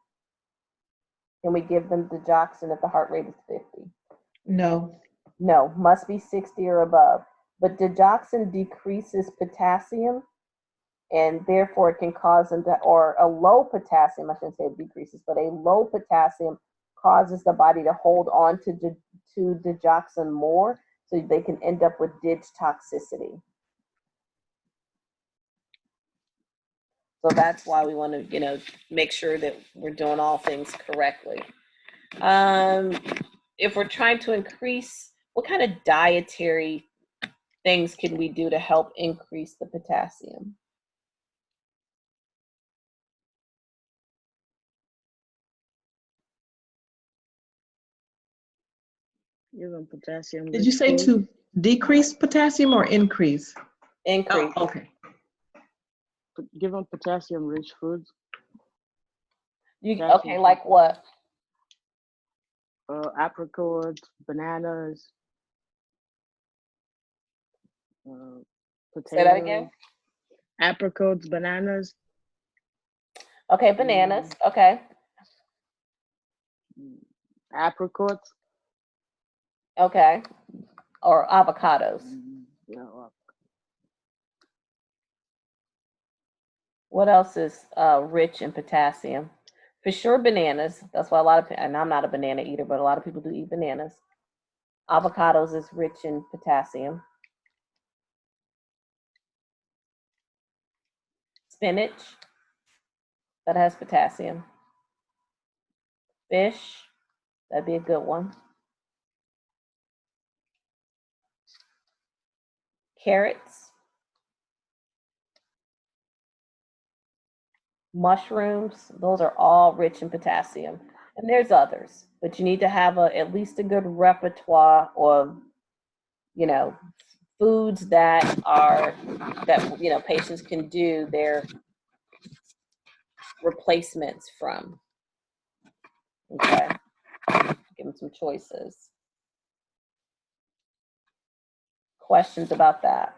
Can we give them digoxin if the heart rate is 50? No. No, must be 60 or above. But digoxin decreases potassium, and therefore it can cause them to, or a low potassium, I shouldn't say it decreases, but a low potassium causes the body to hold on to digoxin more, so they can end up with dig toxicity. So that's why we want to, make sure that we're doing all things correctly. If we're trying to increase, what kind of dietary things can we do to help increase the potassium? Give them potassium. Did you say to decrease potassium or increase? Increase. Oh, okay. Give them potassium-rich foods. Okay, like what? Apricots, bananas. Potatoes. Say that again. Apricots, bananas. Okay, bananas. Okay. Apricots. Okay. Or avocados. Yeah. What else is rich in potassium? For sure, bananas. That's why a lot of, and I'm not a banana eater, but a lot of people do eat bananas. Avocados is rich in potassium. Spinach. that has potassium. Fish, that'd be a good one. Carrots. Mushrooms, those are all rich in potassium. And there's others, but you need to have at least a good repertoire of, you know, foods that patients can do their replacements from. Okay, give them some choices. Questions about that?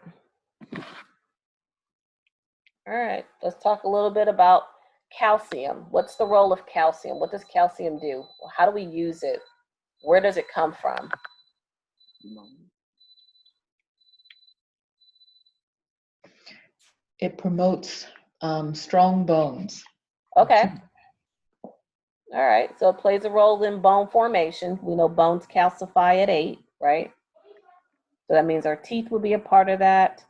All right, let's talk a little bit about calcium. What's the role of calcium? What does calcium do? How do we use it? Where does it come from? It promotes strong bones. Okay. All right, so it plays a role in bone formation. We know bones calcify at 8, right? So that means our teeth will be a part of that.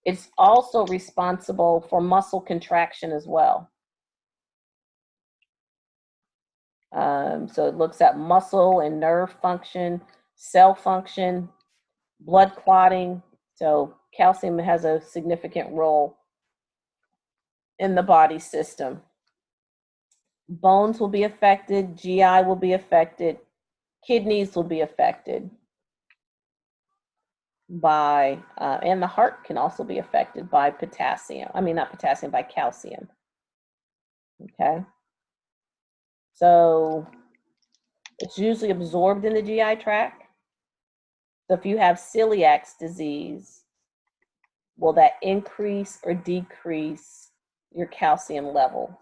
It's also responsible for muscle contraction as well. So it looks at muscle and nerve function, cell function, blood clotting. So calcium has a significant role in the body system. Bones will be affected, GI will be affected, kidneys will be affected by, and the heart can also be affected by potassium. I mean, not potassium, by calcium. Okay. So it's usually absorbed in the GI tract. So if you have celiac disease, will that increase or decrease your calcium level?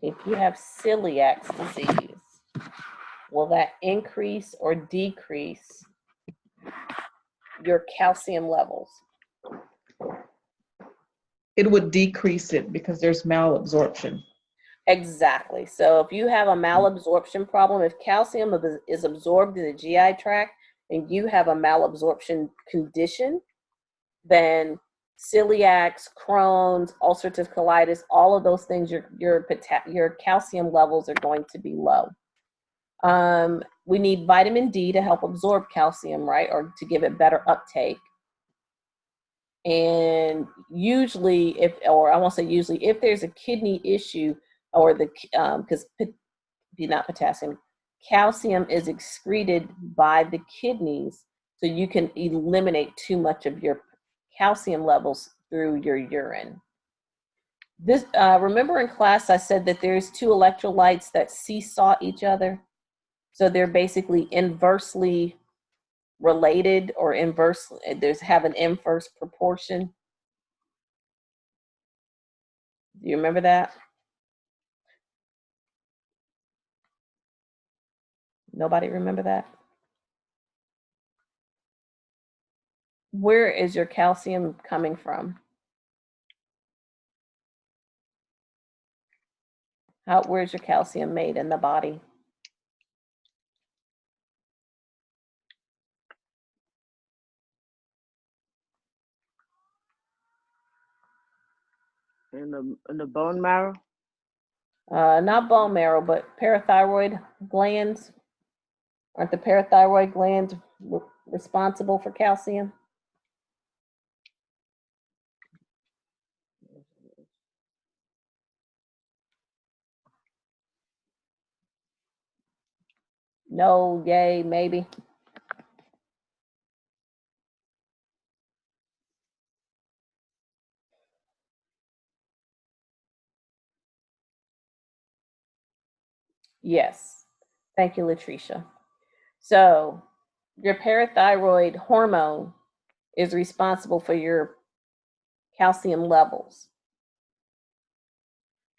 If you have celiac disease, will that increase or decrease your calcium levels? It would decrease it because there's malabsorption. Exactly. So if you have a malabsorption problem, if calcium is absorbed in the GI tract and you have a malabsorption condition, then celiac, Crohn's, ulcerative colitis, all of those things, your calcium levels are going to be low. We need vitamin D to help absorb calcium, right, or to give it better uptake. And usually, if there's a kidney issue, or because not potassium, calcium is excreted by the kidneys, so you can eliminate too much of your calcium levels through your urine. This remember in class I said that there's two electrolytes that seesaw each other, so they're basically inversely related, or have an inverse proportion. Do you remember that? Nobody remember that? Where is your calcium coming from? Where's your calcium made in the body? In the bone marrow. Not bone marrow, but parathyroid glands. Aren't the parathyroid glands responsible for calcium? No, yay, maybe. Yes. Thank you, Latricia. So your parathyroid hormone is responsible for your calcium levels.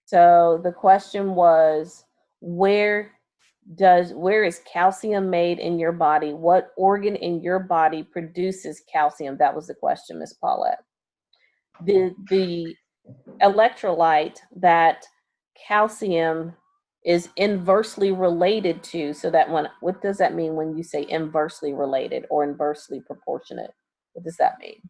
So the question was, where where is calcium made in your body? What organ in your body produces calcium? That was the question, Miss Paulette. The electrolyte that calcium is inversely related to, so that what does that mean when you say inversely related or inversely proportionate? What does that mean?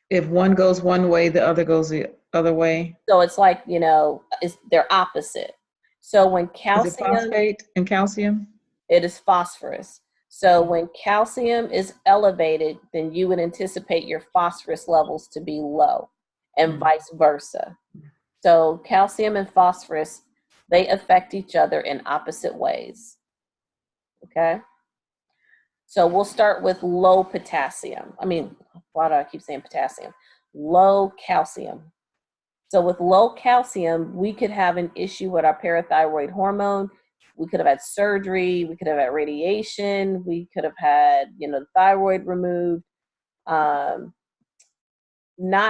If one goes one way, the other goes the other way. So it's like, they're opposite. So when Is it calcium, phosphate and calcium? it is phosphorus. So when calcium is elevated, then you would anticipate your phosphorus levels to be low, and vice versa. So calcium and phosphorus, they affect each other in opposite ways. Okay? So we'll start with low potassium. Why do I keep saying potassium? Low calcium. So with low calcium, we could have an issue with our parathyroid hormone. We could have had surgery. We could have had radiation. We could have had, the thyroid removed. Not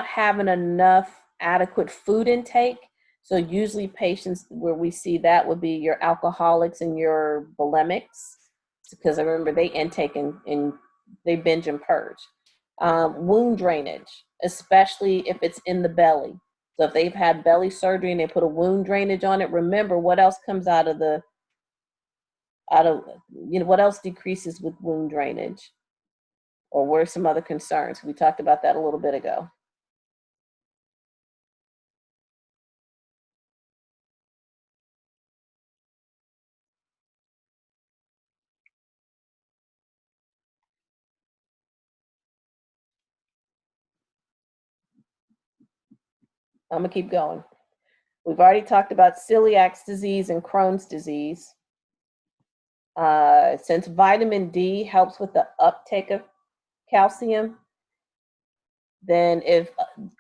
having enough adequate food intake. So usually patients where we see that would be your alcoholics and your bulimics, because I remember they intake and they binge and purge. Wound drainage, especially if it's in the belly. So if they've had belly surgery and they put a wound drainage on it, remember what else comes what else decreases with wound drainage? Or what are some other concerns? We talked about that a little bit ago. I'm gonna keep going. We've already talked about celiac disease and Crohn's disease. Since vitamin D helps with the uptake of calcium, then if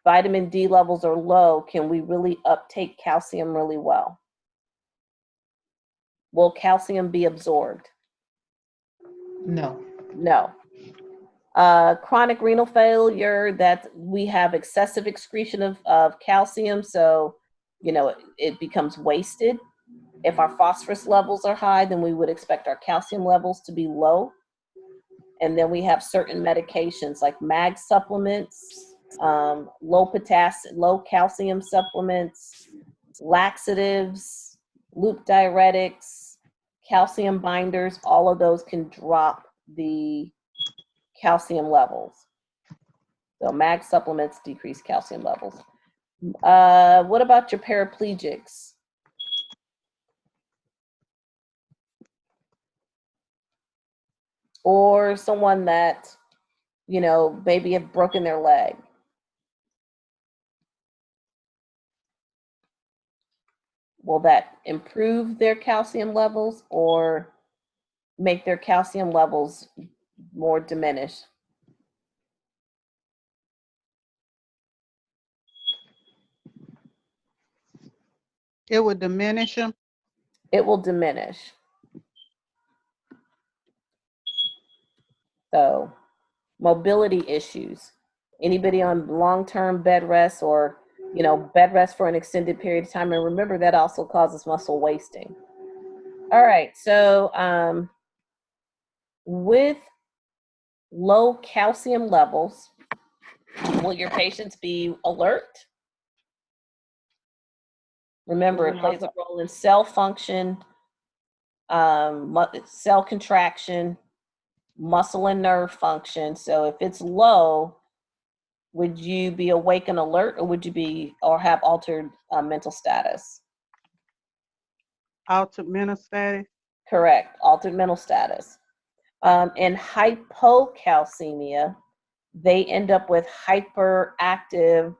vitamin D levels are low, can we really uptake calcium really well? Will calcium be absorbed? No. No. Chronic renal failure, that we have excessive excretion of calcium, so it becomes wasted. If our phosphorus levels are high, then we would expect our calcium levels to be low. And then we have certain medications like mag supplements, low calcium supplements, laxatives, loop diuretics, calcium binders. All of those can drop the calcium levels. So mag supplements decrease calcium levels. What about your paraplegics? Or someone that, maybe have broken their leg. Will that improve their calcium levels or make their calcium levels more diminished? It would diminish them. It will diminish. So, mobility issues. Anybody on long-term bed rest or, bed rest for an extended period of time. And remember, that also causes muscle wasting. All right, so with low calcium levels, will your patients be alert? Remember, it plays a role in cell function, cell contraction, muscle and nerve function. So if it's low, would you be awake and alert, or would you have altered mental status? Altered mental status. Correct, altered mental status. In hypocalcemia, they end up with hyperactive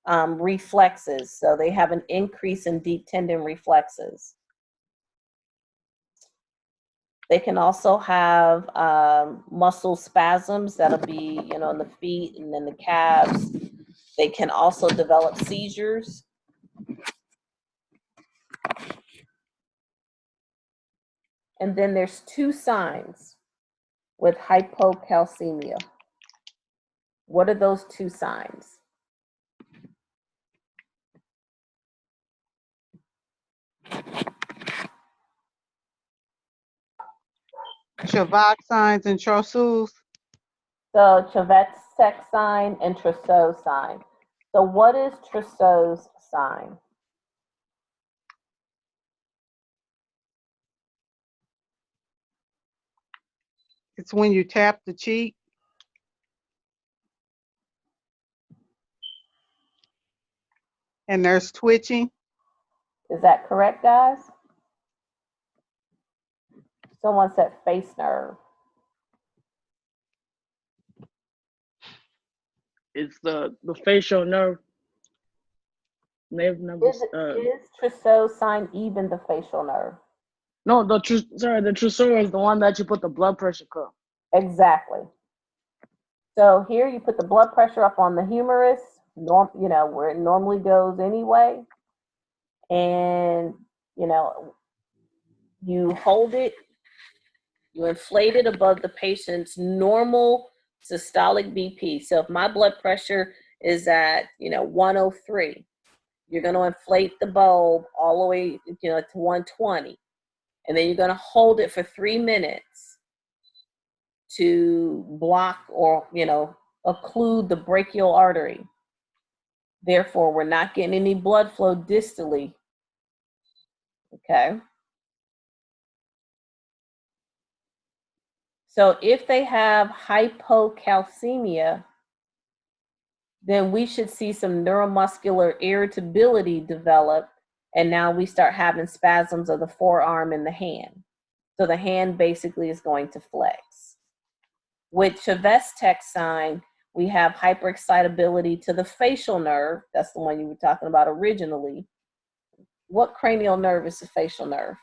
reflexes. So they have an increase in deep tendon reflexes. They can also have muscle spasms that'll be, in the feet and then the calves. They can also develop seizures. And then there's two signs with hypocalcemia. What are those two signs? Chavoxines and Trousseau's. So Chevet's sex sign and Trousseau's sign. So what is Trousseau's sign? It's when you tap the cheek. And there's twitching. Is that correct, guys? Someone said face nerve. It's the facial nerve. Nerve number. Is Trousseau's sign even the facial nerve? No, the Trousseau is the one that you put the blood pressure cuff. Exactly. So here you put the blood pressure up on the humerus, you know, where it normally goes anyway. And, you know, you hold it, you inflate it above the patient's normal systolic BP. So if my blood pressure is at, you know, 103, you're going to inflate the bulb all the way, you know, to 120. And then you're going to hold it for 3 minutes to block or, you know, occlude the brachial artery. Therefore, we're not getting any blood flow distally. Okay. So if they have hypocalcemia, then we should see some neuromuscular irritability develop. And now we start having spasms of the forearm and the hand. So the hand basically is going to flex. With Chevet's text sign, we have hyperexcitability to the facial nerve. That's the one you were talking about originally. What cranial nerve is the facial nerve?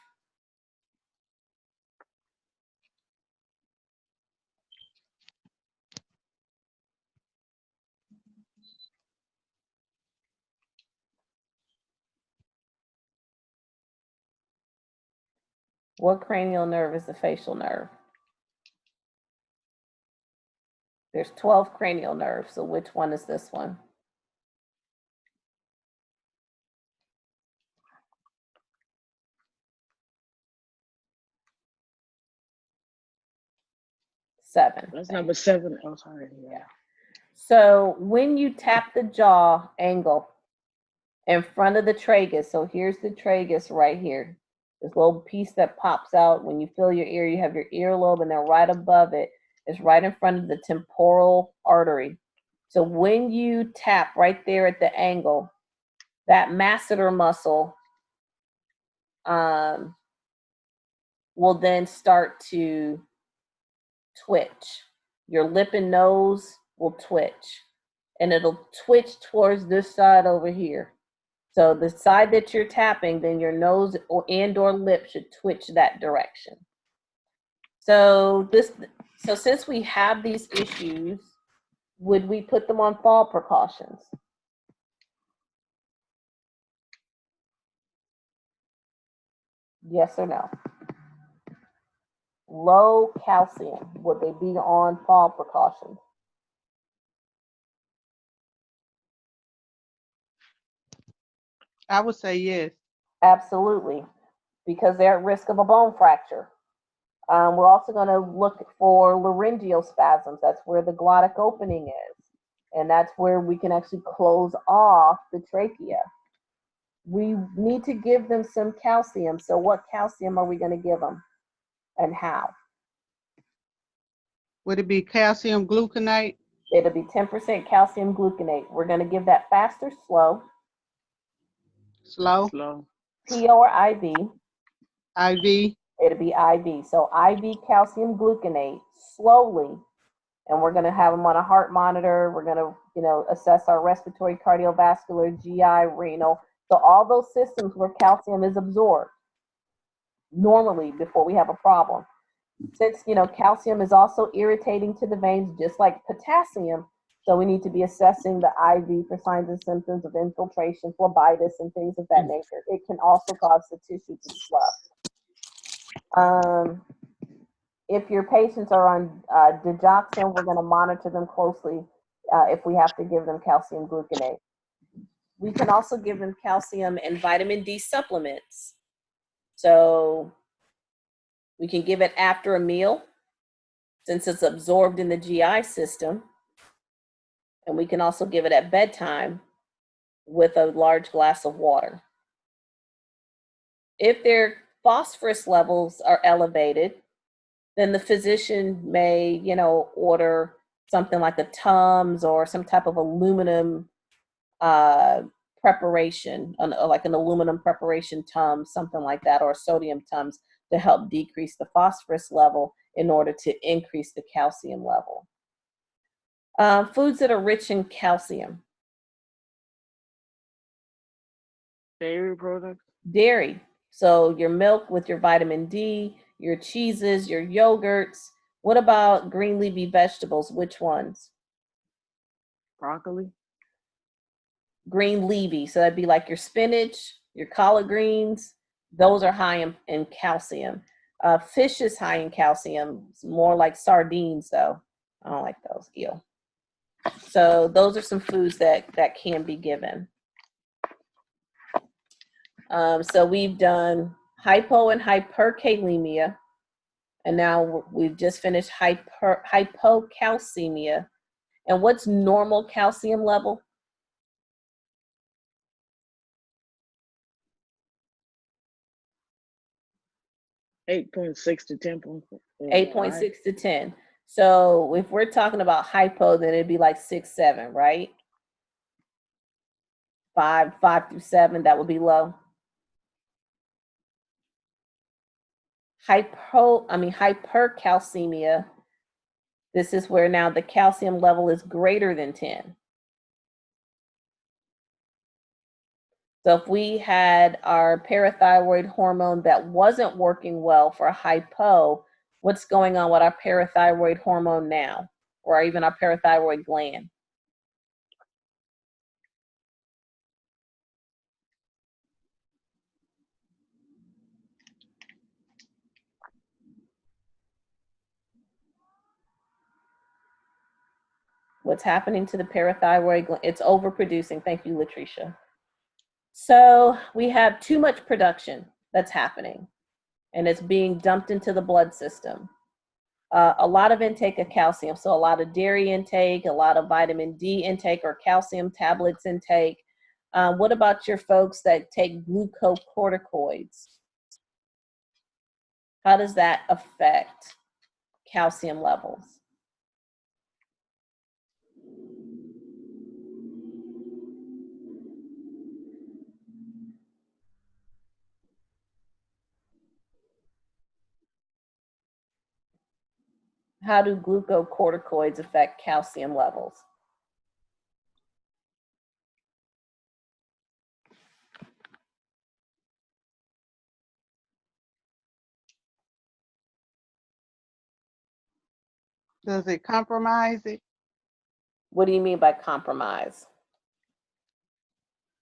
What cranial nerve is the facial nerve? There's 12 cranial nerves, so which one is this one? Seven. That's number 7. Oh, sorry. Yeah. So when you tap the jaw angle in front of the tragus, so here's the tragus right here, this little piece that pops out when you feel your ear, you have your earlobe, and then right above it is right in front of the temporal artery. So when you tap right there at the angle, that masseter muscle will then start to twitch. Your lip and nose will twitch, and it'll twitch towards this side over here. So the side that you're tapping, then your nose or lip should twitch that direction. So since we have these issues, would we put them on fall precautions? Yes or no? Low calcium, would they be on fall precautions? I would say yes. Absolutely, because they're at risk of a bone fracture. We're also going to look for laryngeal spasms. That's where the glottic opening is. And that's where we can actually close off the trachea. We need to give them some calcium. So what calcium are we going to give them and how? Would it be calcium gluconate? It'll be 10% calcium gluconate. We're going to give that fast or slow. Slow. Slow. PO or IV. IV. It'll be IV. So IV calcium gluconate slowly. And we're going to have them on a heart monitor. We're going to, you know, assess our respiratory, cardiovascular, GI, renal. So all those systems where calcium is absorbed normally before we have a problem. Since, you know, calcium is also irritating to the veins, just like potassium. So we need to be assessing the IV for signs and symptoms of infiltration, phlebitis, and things of that nature. It can also cause the tissue to slough. If your patients are on digoxin, we're going to monitor them closely if we have to give them calcium gluconate. We can also give them calcium and vitamin D supplements. So we can give it after a meal since it's absorbed in the GI system, and we can also give it at bedtime with a large glass of water. If their phosphorus levels are elevated, then the physician may, order something like a Tums or some type of aluminum preparation, like an aluminum preparation Tums, something like that, or sodium Tums to help decrease the phosphorus level in order to increase the calcium level. Foods that are rich in calcium. Dairy products. Dairy. So your milk with your vitamin D, your cheeses, your yogurts. What about green leafy vegetables? Which ones? Broccoli. Green leafy. So that'd be like your spinach, your collard greens. Those are high in calcium. Fish is high in calcium. It's more like sardines, though. I don't like those. Ew. So those are some foods that can be given. So we've done hypo and hyperkalemia, and now we've just finished hypocalcemia. And what's normal calcium level? 8.6 to 10. 8.6 to 10. So if we're talking about hypo, then it'd be like 6, 7, right? 5 through 7, that would be low. Hypercalcemia, this is where now the calcium level is greater than 10. So if we had our parathyroid hormone that wasn't working well for hypo, what's going on with our parathyroid hormone now, or even our parathyroid gland? What's happening to the parathyroid gland? It's overproducing. Thank you, Latricia. So we have too much production that's happening, and it's being dumped into the blood system. A lot of intake of calcium, so a lot of dairy intake, a lot of vitamin D intake or calcium tablets intake. What about your folks that take glucocorticoids? How does that affect calcium levels? How do glucocorticoids affect calcium levels? Does it compromise it? What do you mean by compromise?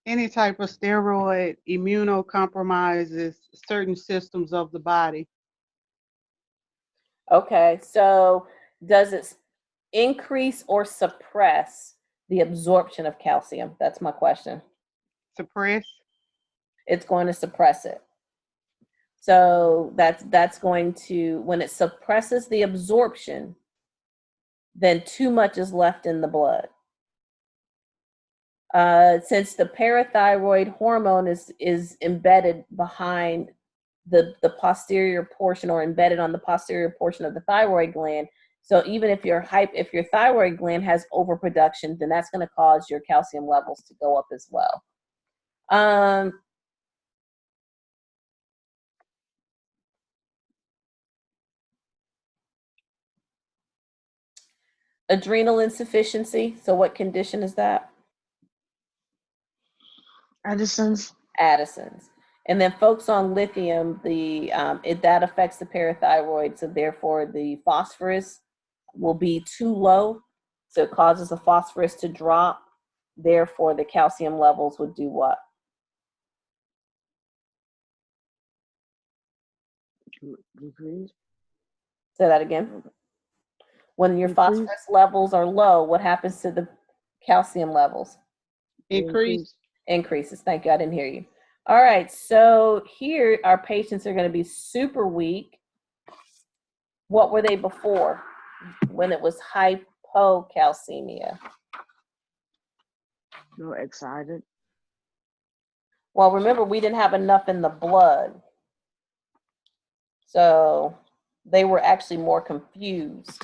Any type of steroid immunocompromises certain systems of the body. Okay, so does it increase or suppress the absorption of calcium? That's my question. Suppress? It's going to suppress it. So that's going to, when it suppresses the absorption, then too much is left in the blood. Since the parathyroid hormone is embedded behind the posterior portion, or embedded on the posterior portion of the thyroid gland, so even if your thyroid gland has overproduction, then that's going to cause your calcium levels to go up as well. Adrenal insufficiency. So what condition is that? Addison's. Addison's. And then folks on lithium, that affects the parathyroid, so therefore the phosphorus will be too low, so it causes the phosphorus to drop. Therefore, the calcium levels would do what? Decrease. Say that again. When your phosphorus levels are low, what happens to the calcium levels? Increase. Increases. Thank you. I didn't hear you. All right. So here, our patients are going to be super weak. What were they before? when it was hypocalcemia? No, excited. Well, remember, we didn't have enough in the blood. So they were actually more confused.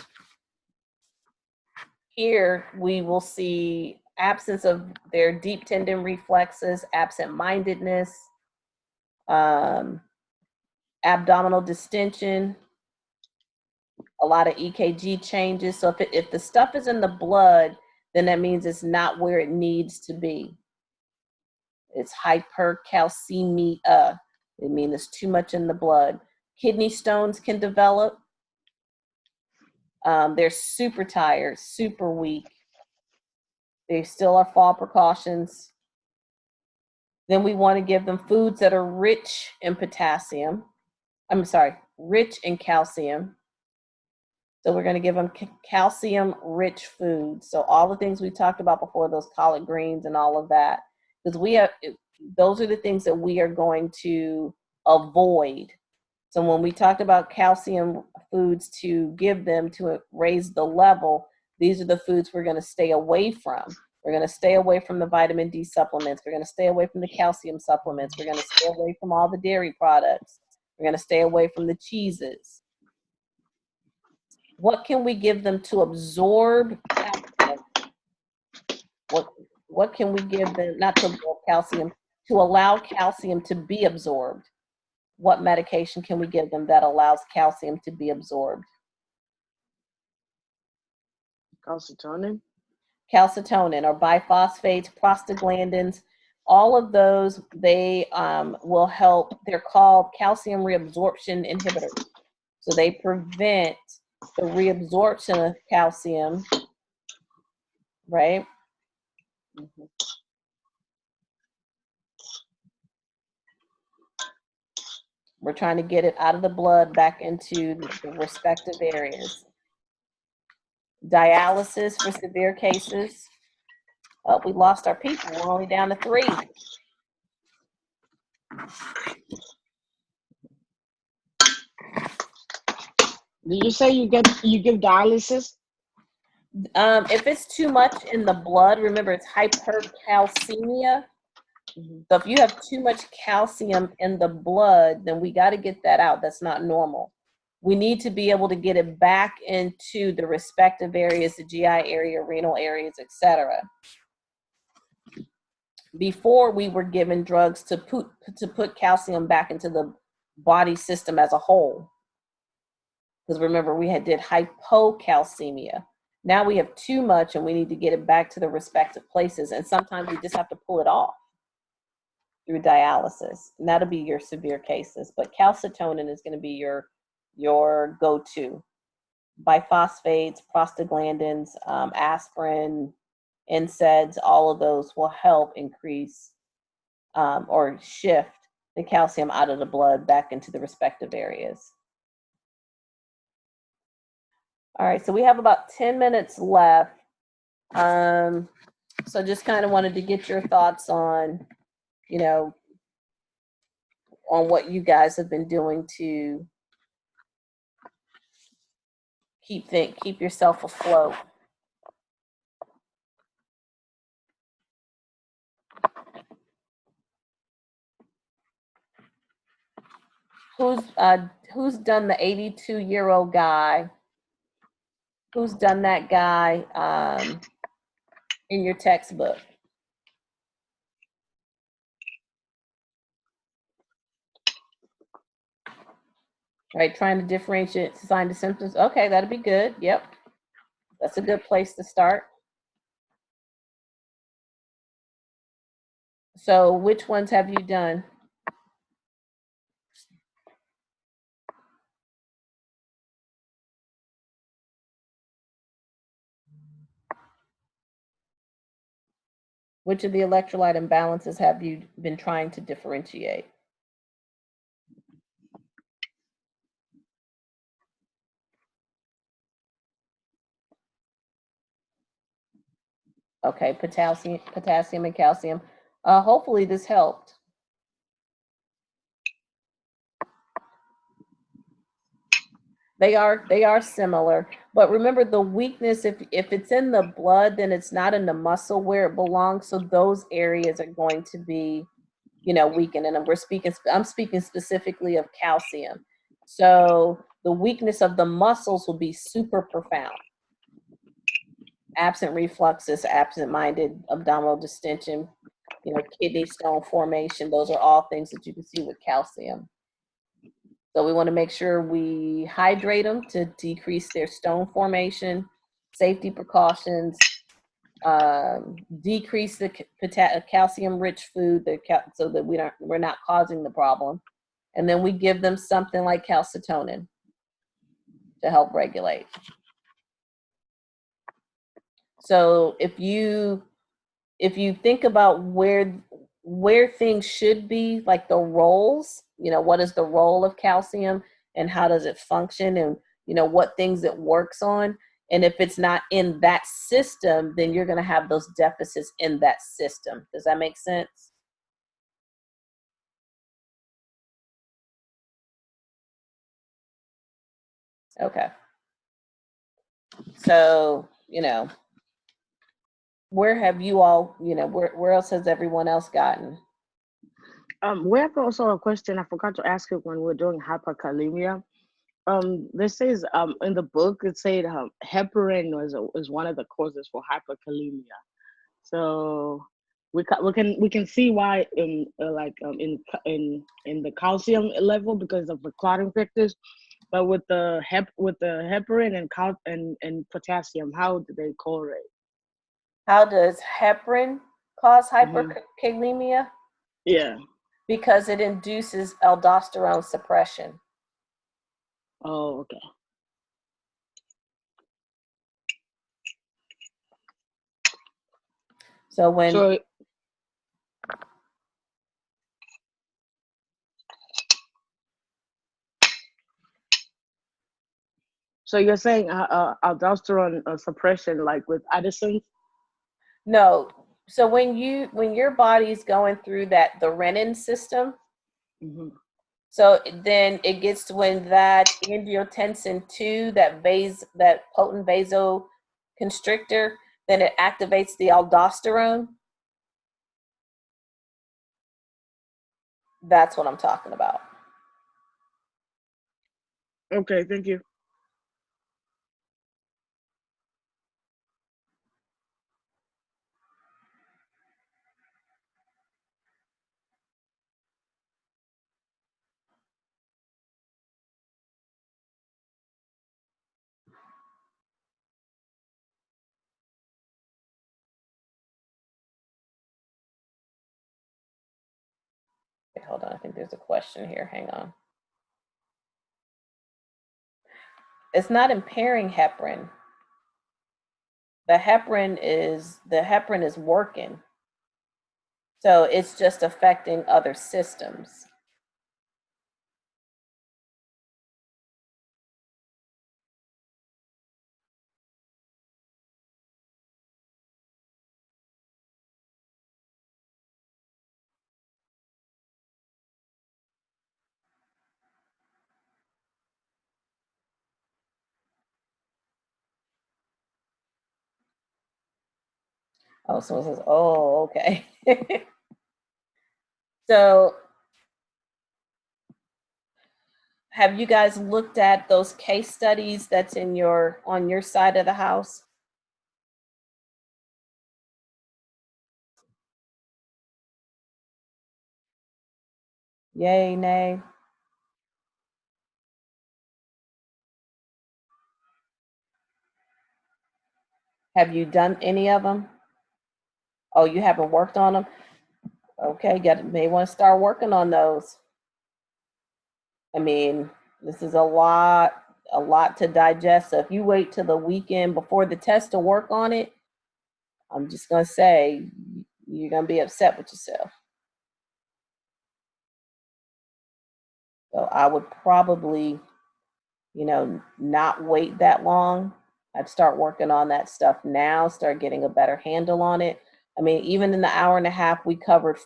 Here we will see absence of their deep tendon reflexes, absent-mindedness, abdominal distension, a lot of EKG changes. So if the stuff is in the blood, then that means it's not where it needs to be. It's hypercalcemia. It means there's too much in the blood. Kidney stones can develop. They're super tired, super weak. They still are fall precautions. Then we want to give them foods that are rich in potassium. Rich in calcium. So we're going to give them calcium-rich foods. So all the things we talked about before, those collard greens and all of that, because those are the things that we are going to avoid. So when we talked about calcium foods to give them to raise the level, these are the foods we're going to stay away from. We're going to stay away from the vitamin D supplements. We're going to stay away from the calcium supplements. We're going to stay away from all the dairy products. We're going to stay away from the cheeses. What can we give them to absorb calcium? What can we give them, not to absorb calcium, to allow calcium to be absorbed? What medication can we give them that allows calcium to be absorbed? Calcitonin. Calcitonin or biphosphates, prostaglandins, all of those, they will help. They're called calcium reabsorption inhibitors. So they prevent the reabsorption of calcium, right? Mm-hmm. We're trying to get it out of the blood back into the respective areas. Dialysis for severe cases. Oh, we lost our people. We're only down to 3. Did you say you give dialysis? If it's too much in the blood, remember it's hypercalcemia. Mm-hmm. So if you have too much calcium in the blood, then we got to get that out. That's not normal. We need to be able to get it back into the respective areas, the GI area, renal areas, etc. Before, we were given drugs to put calcium back into the body system as a whole. Because remember, we did hypocalcemia. Now we have too much and we need to get it back to the respective places. And sometimes we just have to pull it off through dialysis. And that'll be your severe cases. But calcitonin is going to be your go-to. Biphosphates, prostaglandins, aspirin, NSAIDs, all of those will help increase or shift the calcium out of the blood back into the respective areas. All right, so we have about 10 minutes left. So just kind of wanted to get your thoughts on, on what you guys have been doing to keep yourself afloat. Who's done the 82-year-old guy? Who's done that guy in your textbook? Right, trying to differentiate signs and symptoms. Okay, that'd be good. Yep, that's a good place to start. So which ones have you done? Which of the electrolyte imbalances have you been trying to differentiate? Okay, potassium and calcium. Hopefully this helped. They are similar, but remember the weakness, if it's in the blood, then it's not in the muscle where it belongs. So those areas are going to be, weakened. And I'm speaking specifically of calcium. So the weakness of the muscles will be super profound. Absent refluxes, absent-minded abdominal distension, kidney stone formation. Those are all things that you can see with calcium. So we want to make sure we hydrate them to decrease their stone formation, safety precautions, decrease the calcium-rich food so that we're not causing the problem. And then we give them something like calcitonin to help regulate. So if you think about where things should be, like the roles, what is the role of calcium and how does it function, and what things it works on, and if it's not in that system, then you're going to have those deficits in that system. Does that make sense? Okay. So, where have you all, where else has everyone else gotten? We have also a question. I forgot to ask it when we were doing hyperkalemia. This says in the book it said heparin is one of the causes for hyperkalemia. So we can see why in the calcium level because of the clotting factors, but with the heparin and potassium, how do they correlate? How does heparin cause hyperkalemia? Yeah. Because it induces aldosterone suppression. Oh, okay. So when So you're saying aldosterone suppression, like with Addison's? No. So when your body's going through the renin system, Mm-hmm. so then it gets to when that angiotensin 2, that potent vasoconstrictor, then it activates the aldosterone. That's what I'm talking about. Okay, thank you. Okay, hold on, I think there's a question here. Hang on. It's not impairing heparin. The heparin is working. So it's just affecting other systems. Oh, someone says, oh, okay. So have you guys looked at those case studies that's on your side of the house? Yay, nay? Have you done any of them? Oh, you haven't worked on them? Okay, may want to start working on those. I mean, this is a lot to digest. So if you wait till the weekend before the test to work on it, I'm just going to say you're going to be upset with yourself. So I would probably, not wait that long. I'd start working on that stuff now, start getting a better handle on it. I mean, even in the hour and a half, we covered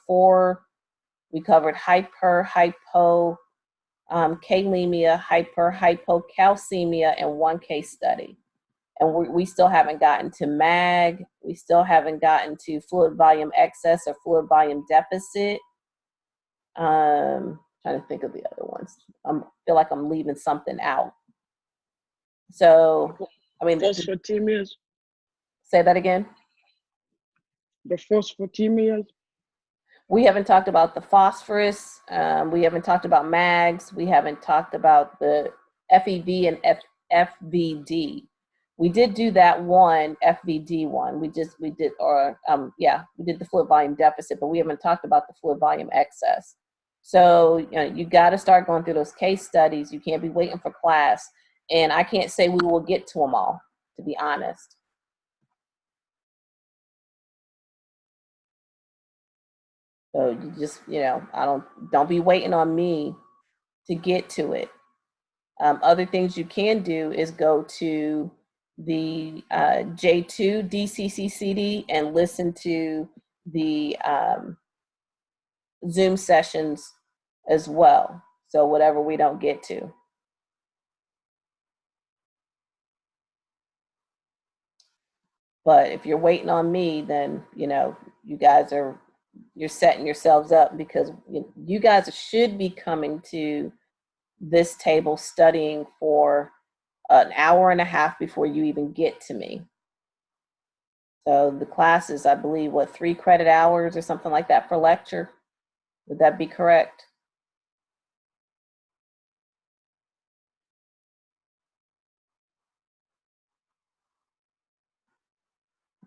hyper, hypo, kalemia, hypocalcemia, and 1 case study. And we still haven't gotten to MAG. We still haven't gotten to fluid volume excess or fluid volume deficit. Trying to think of the other ones. I feel like I'm leaving something out. So, I mean, Phosphotemias. say that again. The phosphotemias. We haven't talked about the phosphorus. We haven't talked about MAGs. We haven't talked about the FEV and FVD. We did do that one FVD one. We did the fluid volume deficit, but we haven't talked about the fluid volume excess. So, you got to start going through those case studies. You can't be waiting for class. And I can't say we will get to them all, to be honest. So you just, don't be waiting on me to get to it. Other things you can do is go to the J2 DCCCD and listen to the Zoom sessions as well. So whatever we don't get to. But if you're waiting on me, then, you're setting yourselves up, because you guys should be coming to this table studying for an hour and a half before you even get to me. So the class is, I believe, 3 credit hours or something like that per lecture. Would that be correct?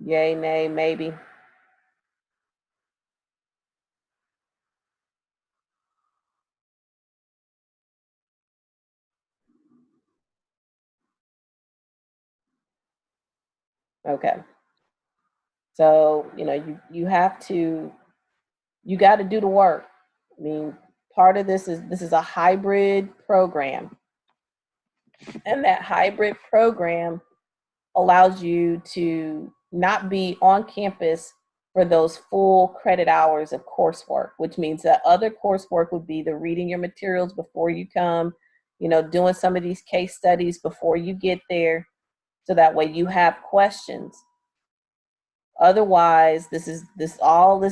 Yay, nay, maybe. Okay. So, you got to do the work. I mean, part of this is a hybrid program. And that hybrid program allows you to not be on campus for those full credit hours of coursework, which means that other coursework would be the reading your materials before you come, doing some of these case studies before you get there, so that way you have questions. Otherwise, this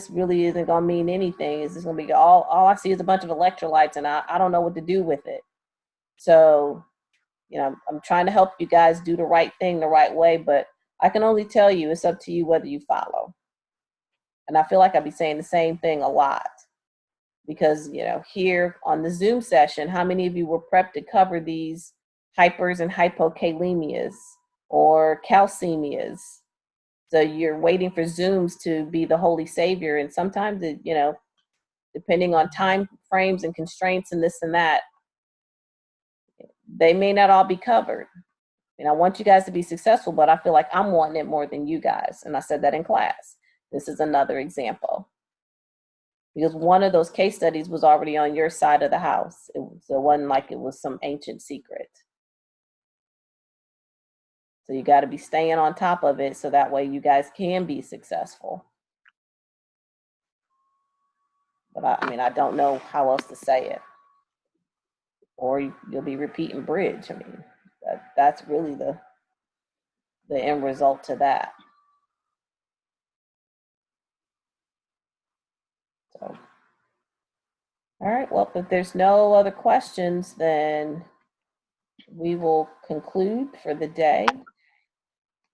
really isn't going to mean anything. It's just going to be all I see is a bunch of electrolytes, and I don't know what to do with it. So, I'm trying to help you guys do the right thing the right way, but I can only tell you it's up to you whether you follow. And I feel like I'd be saying the same thing a lot, because, here on the Zoom session, how many of you were prepped to cover these hypers and hypokalemias or calcemias? So you're waiting for Zooms to be the holy savior. And sometimes, depending on time frames and constraints and this and that, they may not all be covered. And I want you guys to be successful, but I feel like I'm wanting it more than you guys. And I said that in class. This is another example. Because one of those case studies was already on your side of the house. It wasn't like it was some ancient secret. So you got to be staying on top of it, so that way you guys can be successful. But I don't know how else to say it. Or you'll be repeating bridge. That's really the end result to that. So, all right, well, if there's no other questions, then we will conclude for the day.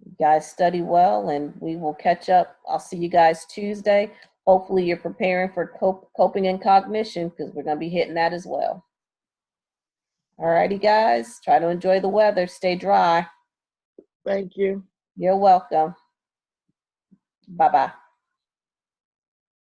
You guys study well, and we will catch up. I'll see you guys Tuesday. Hopefully you're preparing for coping and cognition, because we're going to be hitting that as well. All righty, guys. Try to enjoy the weather. Stay dry. Thank you. You're welcome. Bye-bye.